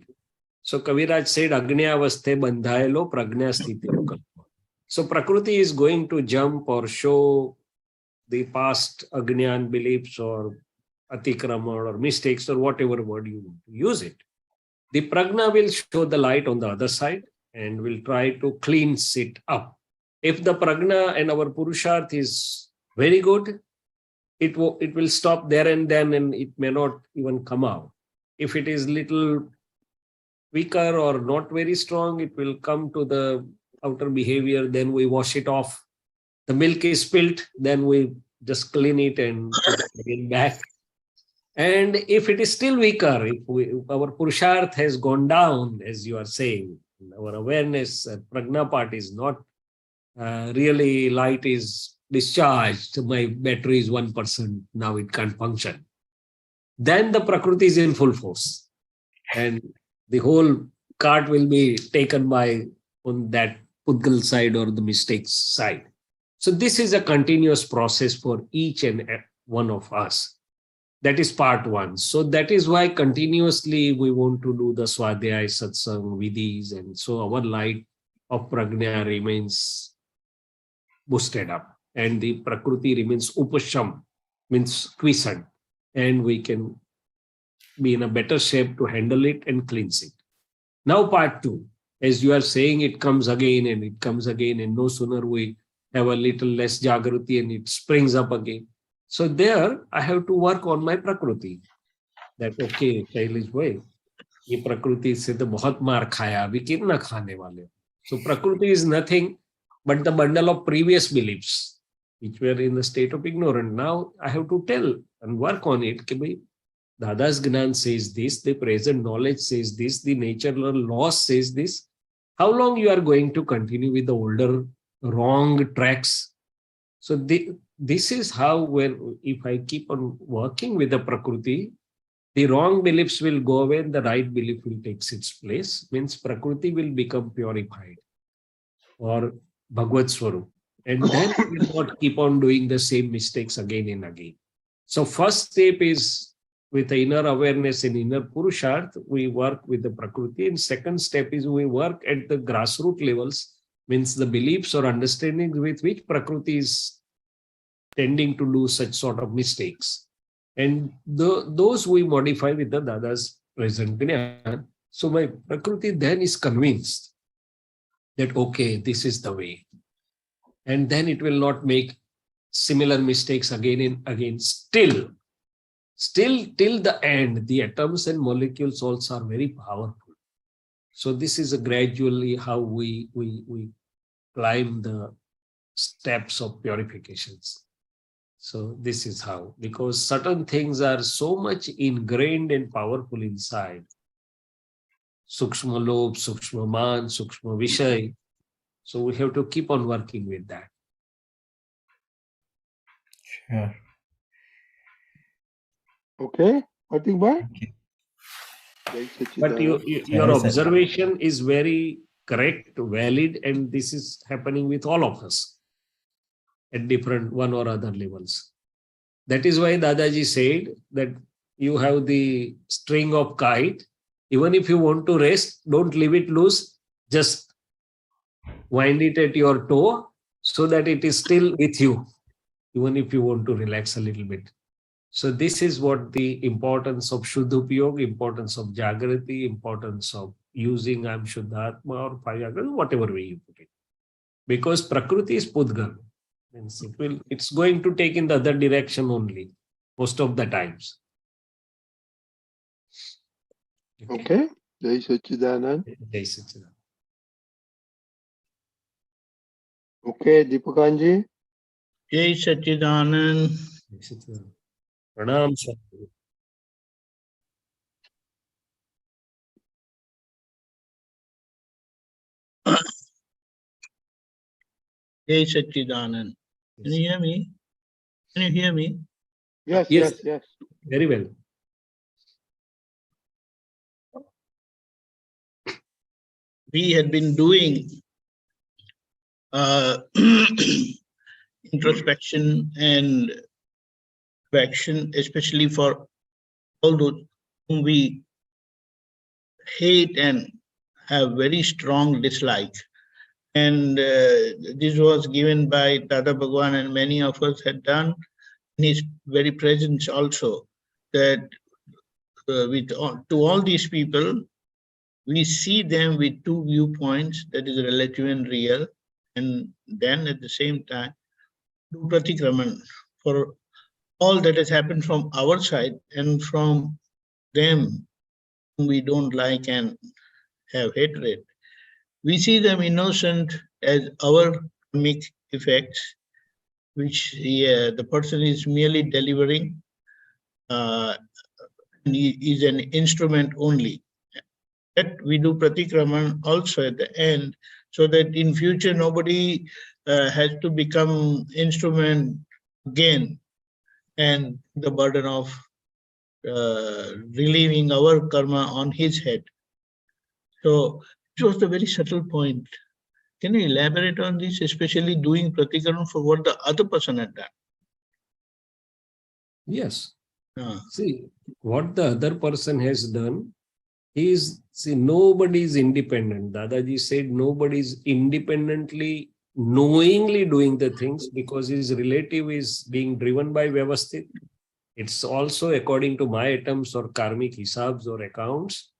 So Kaviraj said, Agnyavaste bandhayalo pragnya sthiti lokalpa. So Prakruti is going to jump or show the past Agnyan beliefs or Pratikraman or mistakes or whatever word you want to use it. The Pragna will show the light on the other side and will try to cleanse it up. If the Pragna and our Purusharth is very good, it will stop there and then, and it may not even come out. If it is little weaker or not very strong, it will come to the outer behavior, then we wash it off. The milk is spilt, then we just clean it and put it again back. And if it is still weaker, if our Purusharth has gone down, as you are saying, our awareness, Pragna part is not really, light is discharged, my battery is 1%, now it can't function. Then the Prakruti is in full force. And the whole cart will be taken by on that Pudgal side or the mistakes side. So this is a continuous process for each and one of us. That is part one. So that is why continuously we want to do the Swadhyay, Satsang, Vidhis, and so our light of Pragna remains boosted up. And the Prakruti remains Upasham, means quiescent. And we can be in a better shape to handle it and cleanse it. Now part two, as you are saying, it comes again and it comes again, and no sooner we have a little less Jagruti and it springs up again. So there I have to work on my Prakruti. That okay, Shailesh bhai, ye Prakruti se to bahut maar khaya, abhi kitna khane wale. So Prakruti is nothing but the bundle of previous beliefs which were in the state of ignorance. Now I have to tell and work on it. Ki bhai, Dada's Gnan says this, the present knowledge says this, the natural laws says this. How long you are going to continue with the older wrong tracks? So this is how, when if I keep on working with the Prakruti, the wrong beliefs will go away and the right belief will take its place. Means Prakruti will become purified or Bhagavad Swarup. And then we will not keep on doing the same mistakes again and again. So first step is with the inner awareness and inner Purusharth, we work with the Prakruti. And second step is we work at the grassroots levels, means the beliefs or understandings with which Prakruti is tending to do such sort of mistakes. And those we modify with the Dada's present Gnan. So my Prakruti then is convinced that, okay, this is the way. And then it will not make similar mistakes again and again. Still till the end, the atoms and molecules also are very powerful. So this is gradually how we climb the steps of purifications. So this is how, because certain things are so much ingrained and powerful inside. Sukshma Lobh, Sukshma Man, Sukshma Vishay. So we have to keep on working with that. Sure. Okay, I think bye. But your observation is very correct, valid, and this is happening with all of us at different one or other levels. That is why Dadaji said that you have the string of kite. Even if you want to rest, don't leave it loose. Just wind it at your toe so that it is still with you, even if you want to relax a little bit. So this is what the importance of Shuddhupayog, importance of Jagruti, importance of using I'm Shuddhatma or Payagan, whatever way you put it. Because Prakruti is Pudgal. Means it's going to take in the other direction only, most of the times. Okay. Jai Sachidanand. Jai Sachidanand. Okay, Deepakanji. Jai Sachidanand. Jai Sachidanand. Pranam Sadhguru. Jai Sachidanand. Can you hear me? Can you hear me? Yes, Yes. yes, yes. Very well. We had been doing introspection and action, especially for all those whom we hate and have very strong dislike. And this was given by Dada Bhagwan, and many of us had done in his very presence also, that to all these people, we see them with two viewpoints, that is relative and real, and then at the same time do Pratikraman for all that has happened from our side and from them whom we don't like and have hatred. We see them innocent as our karmic effects, which the person is merely delivering, and he is an instrument only. That we do Pratikraman also at the end, so that in future nobody has to become instrument again and the burden of relieving our karma on his head. So it was a very subtle point. Can you elaborate on this, especially doing Pratikraman for what the other person had done? Yes. See, what the other person has done is, see, nobody is independent. Dadaji said nobody is independently, knowingly doing the things, because his relative is being driven by Vyavasthit. It's also according to my atoms or karmic hisabs or accounts.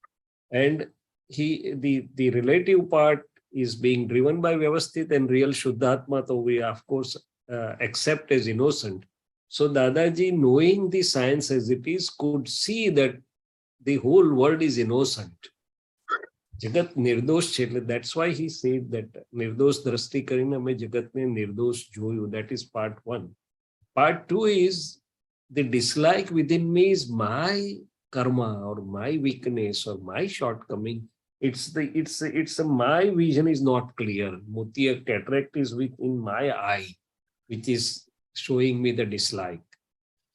And the relative part is being driven by Vyavasthit, and real Shuddhatma, so we of course accept as innocent. So Dadaji, knowing the science as it is, could see that the whole world is innocent. Jagat nirdosh chele. That's why he said that nirdosh drashti karina mein jagat ne nirdosh joyu. That is part 1. Part 2 is the dislike within me is my karma or my weakness or my shortcoming. It's my vision is not clear. Motiya cataract is within my eye, which is showing me the dislike.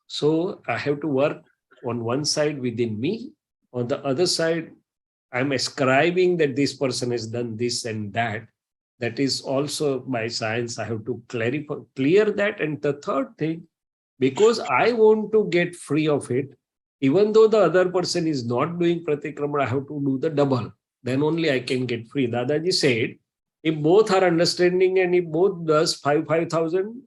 So I have to work on one side within me. On the other side, I'm ascribing that this person has done this and that. That is also by science. I have to clear that. And the third thing, because I want to get free of it, even though the other person is not doing Pratikraman, I have to do the double. Then only I can get free. Dadaji said, if both are understanding and if both does 5,000,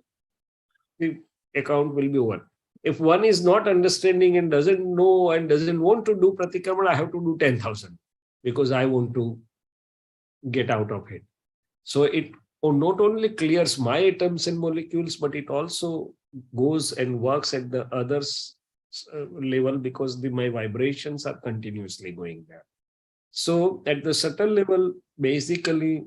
the account will be over. If one is not understanding and doesn't know and doesn't want to do Pratikraman, I have to do 10,000 because I want to get out of it. So it not only clears my atoms and molecules, but it also goes and works at the others level, because my vibrations are continuously going there. So at the subtle level, basically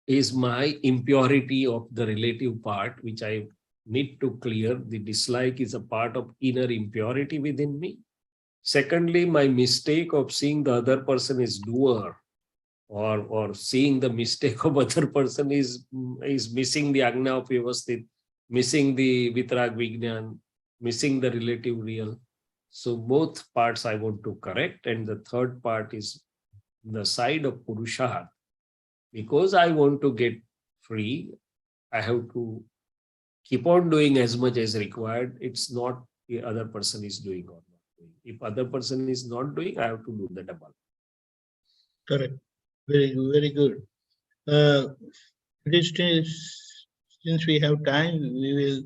is my impurity of the relative part, which I need to clear. The dislike is a part of inner impurity within me. Secondly, my mistake of seeing the other person is doer, or seeing the mistake of other person is missing the Agna of Vyavasthit, missing the Vitrag Vignan, missing the relative real. So both parts I want to correct. And the third part is the side of Purusharth. Because I want to get free, I have to keep on doing as much as required. It's not the other person is doing or not doing. If other person is not doing, I have to do the double. Correct. Very, very good. Since we have time, we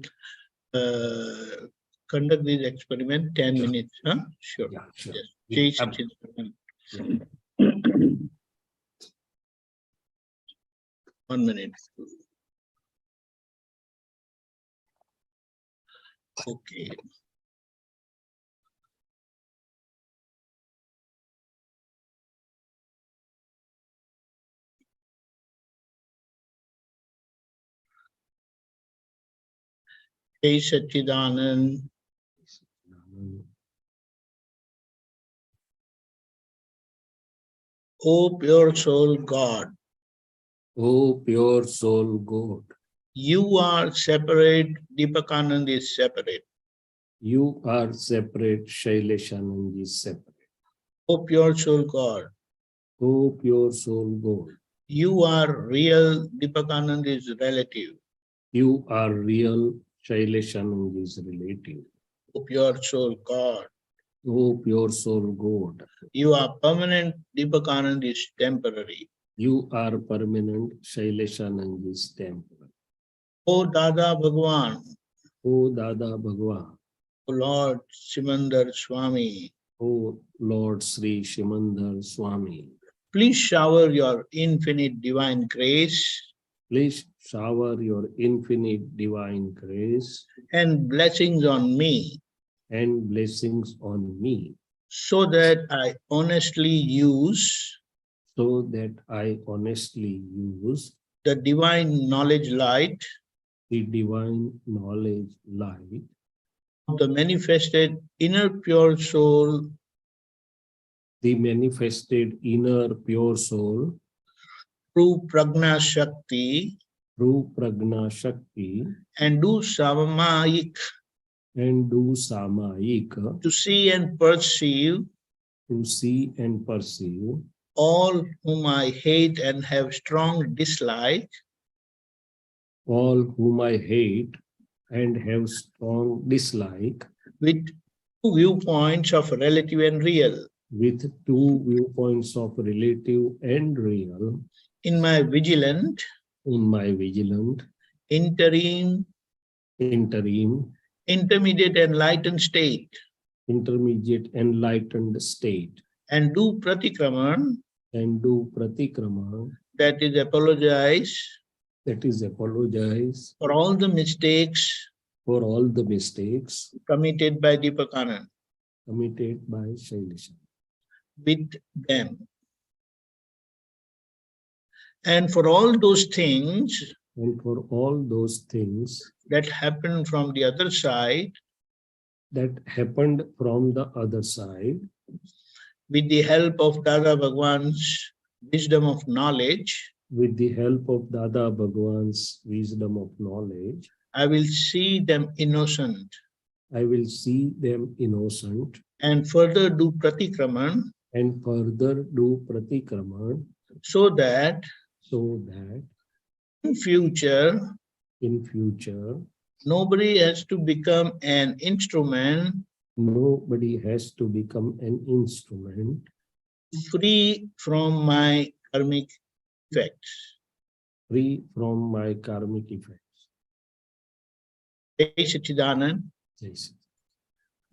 will conduct this experiment 10 minutes. Huh? Sure. Yeah, sure. Yes. Yeah. 1 minute. Okay. Jai Satchidanand. O pure soul God, O pure soul God, you are separate, Deepakanand is separate. you are separate, Shaileshanandji is separate. O pure soul God, O pure soul God, you are real, Deepakanand is relative. you are real, Shaileshanandji is relative. O pure soul God, O pure soul God, you are permanent, Deepakanand is temporary. you are permanent, Shaileshanandji is temporary. O Dada Bhagwan, O Dada Bhagwan, O Lord Simandar Swami, O Lord Sri Shimandar Swami, please shower your infinite divine grace please shower your infinite divine grace and blessings on me, and blessings on me, so that I honestly use so that I honestly use the divine knowledge light the divine knowledge light of the manifested inner pure soul the manifested inner pure soul through Prajna Shakti through Prajna Shakti and do Samayik and do Samayik to see and perceive to see and perceive all whom I hate and have strong dislike all whom I hate and have strong dislike with two viewpoints of relative and real. with two viewpoints of relative and real In my vigilant, in my vigilant, interim, interim, intermediate enlightened state, intermediate enlightened state, and do Pratikraman, and do Pratikraman, that is apologize that is apologize for all the mistakes for all the mistakes committed by Deepakanand committed by Shailesh, with them. And for all those things and for all those things that happened from the other side, that happened from the other side, with the help of Dada Bhagwan's wisdom of knowledge, with the help of Dada Bhagwan's wisdom of knowledge, I will see them innocent I will see them innocent and further do Pratikraman and further do Pratikraman so that in future in future nobody has to become an instrument nobody has to become an instrument free from my karmic effects. free from my karmic effects. Jai Satchidanand, Yes.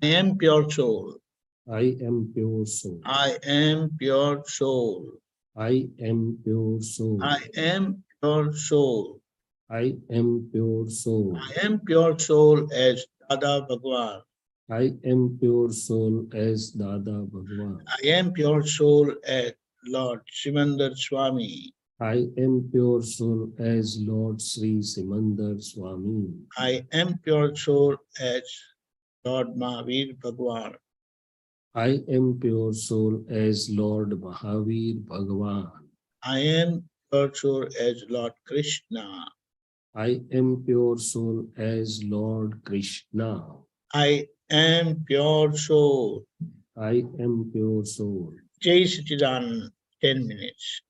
I am pure soul. I am pure soul. I am pure soul. I am pure soul. I am pure soul. I am pure soul. I am pure soul as Dada Bhagwan. I am pure soul as Dada Bhagwan. I am pure soul as Lord Simandar Swami. I am pure soul as Lord Sri Simandar Swami. I am pure soul as Lord Mahavir Bhagwan. I am pure soul as Lord Mahavir Bhagwan. I am pure soul as Lord Krishna. I am pure soul as Lord Krishna. I am pure soul. I am pure soul. Jai Satchidanand, 10 minutes.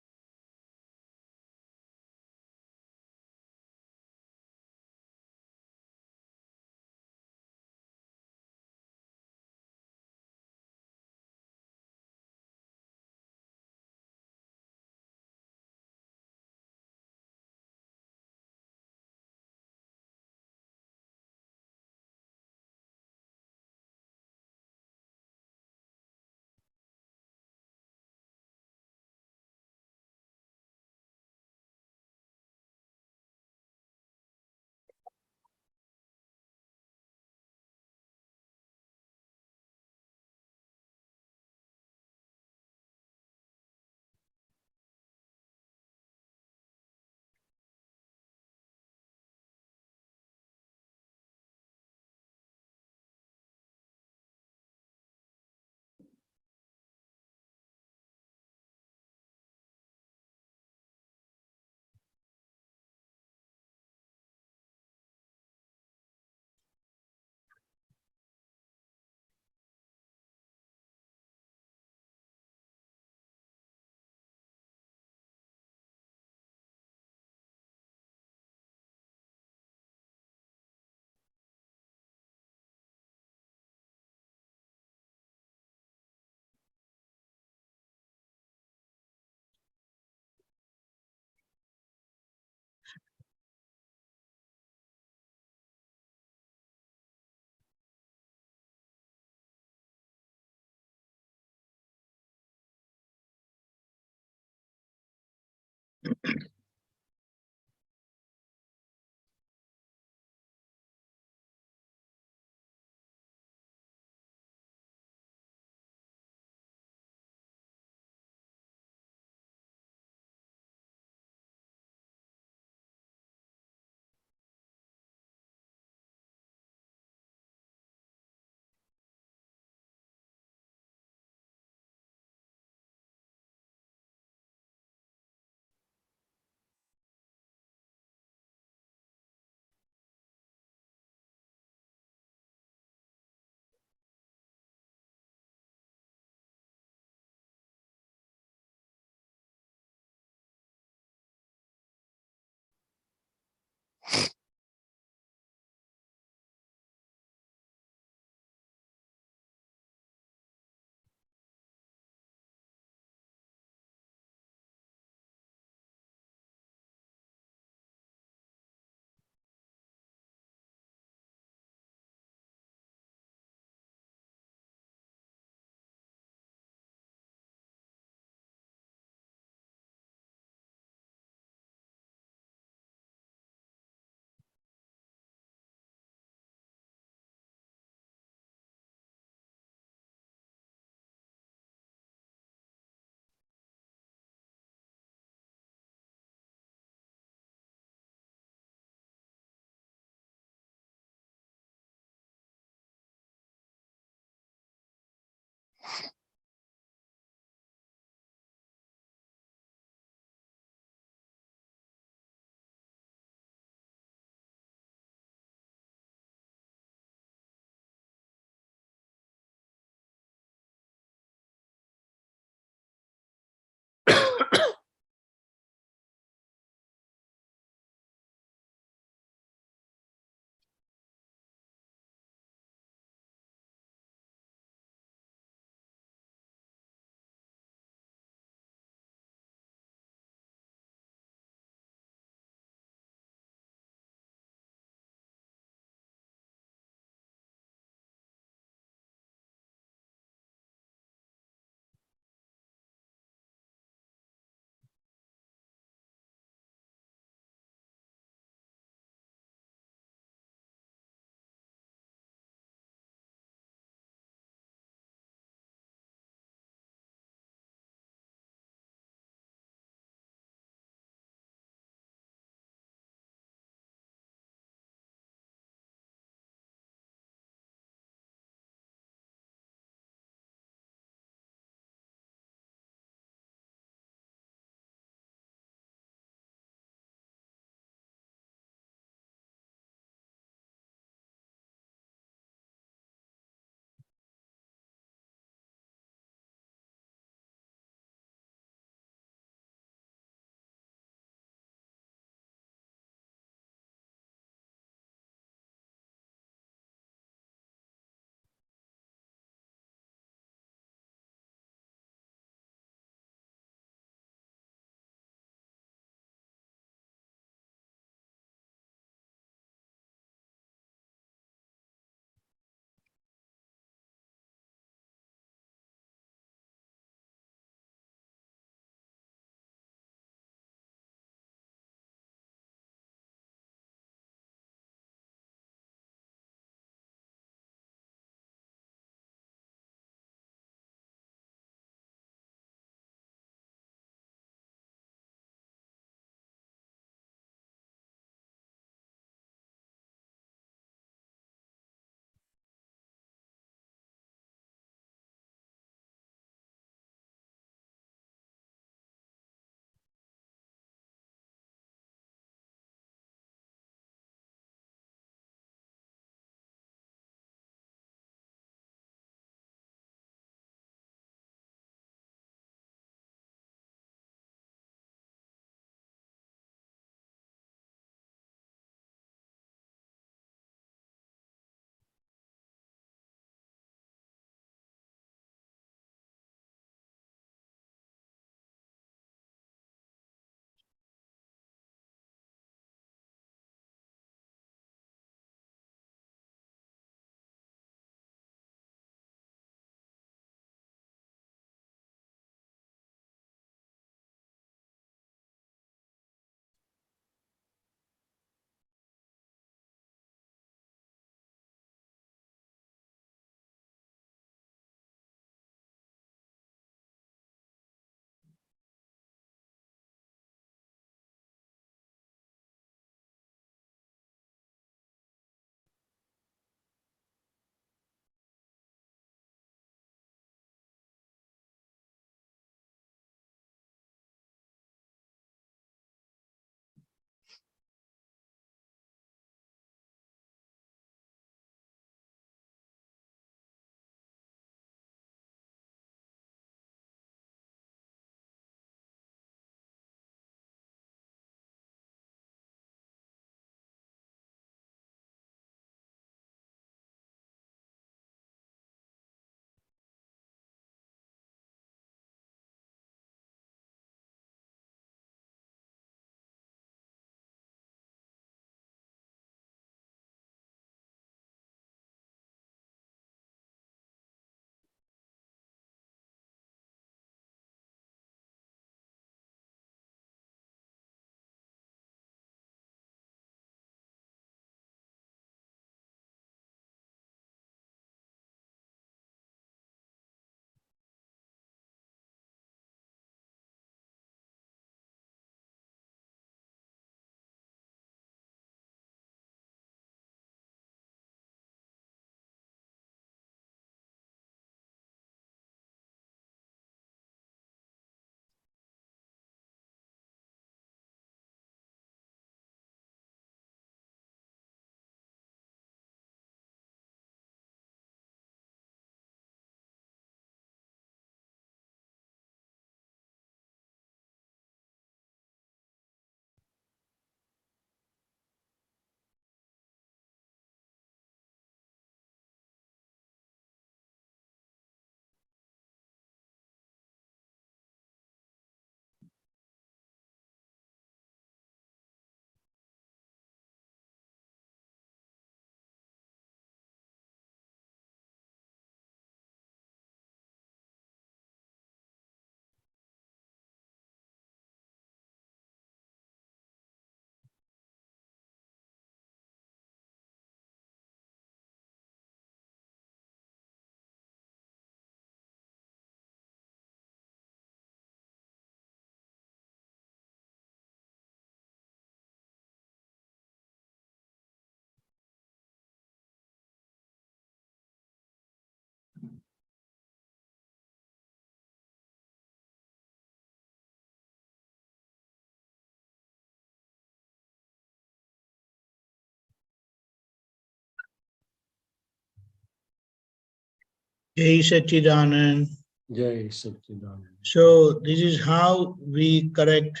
Jai Satchidanand. Jai Satchidanand. So this is how we correct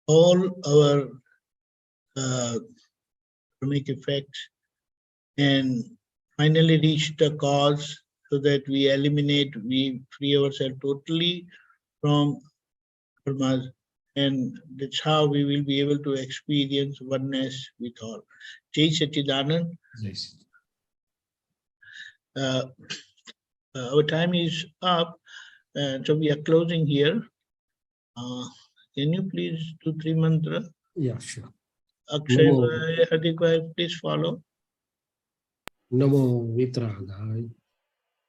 all our karmic effects and finally reach the cause so that we eliminate, we free ourselves totally from karmas, and that's how we will be able to experience oneness with all. Jai Satchidanand. Yes. Our time is up, so we are closing here. Can you please do three mantra? Yeah, sure. Akshay Namo. Bhai, Hardik Bhai, please follow. Namo Vitragai.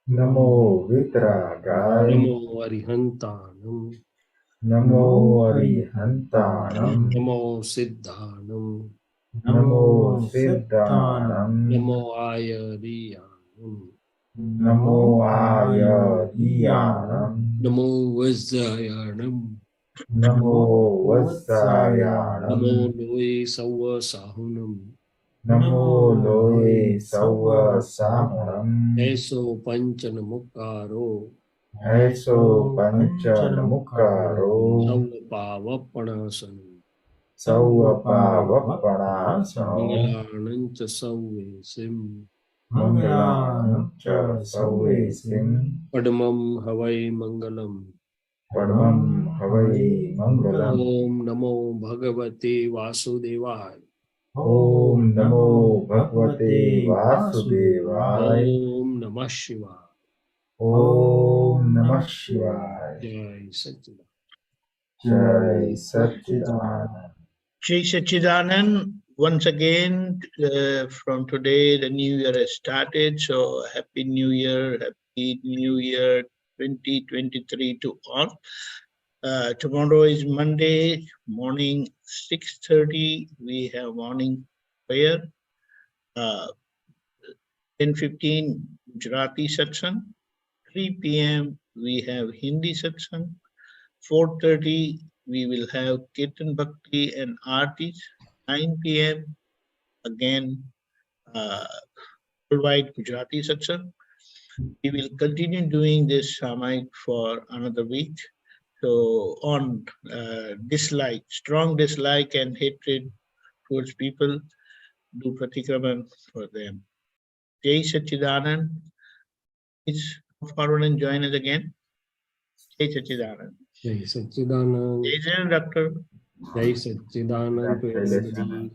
Namo Vitragai. Namo Arihantanam. Namo Arihantanam. Namo Siddhanam. Namo Siddhanam. Namo Ayariyanam. Namo Ayadiyanam. Namo Vajjayanam. Namo Vasayanam. Namo Loe Sawa Sahunam. Namo Loe Sawa Sahunam. Eso Panchanamukaro. Aiso Panchanamukaro. Saupavapanasanam. Saupavapanasanam. Mangalanancha Sauvesim. Mangalanancha Sauvesim. Padmam Havai Mangalam. Padmam Havai Mangalam. Om Namo Bhagavate Vasudevaya. Om Namo Bhagavate Vasudevaya. Om Namah Shivaya. Om Namah Shivaya. Jai Satchidanand. Jai Satchidanand. Jai Satchidanand. Once again, from today, the new year has started. So Happy New Year 2023 to all. Tomorrow is Monday morning, 6:30. We have morning prayer. 10:15 Gujarati Satsang. 3 p.m. we have Hindi Satsang. 4:30 we will have Kirtan Bhakti and Aartis. 9 p.m. again World Wide Gujarati Satsang. We will continue doing this Samayik for another week. So on dislike, strong dislike and hatred towards people, do Pratikraman for them. Jai Satchidanand. Please come forward and join us again. Jai Satchidanand. Jai Satchidanand. Jai Doctor. Jai Satchidanand to everybody.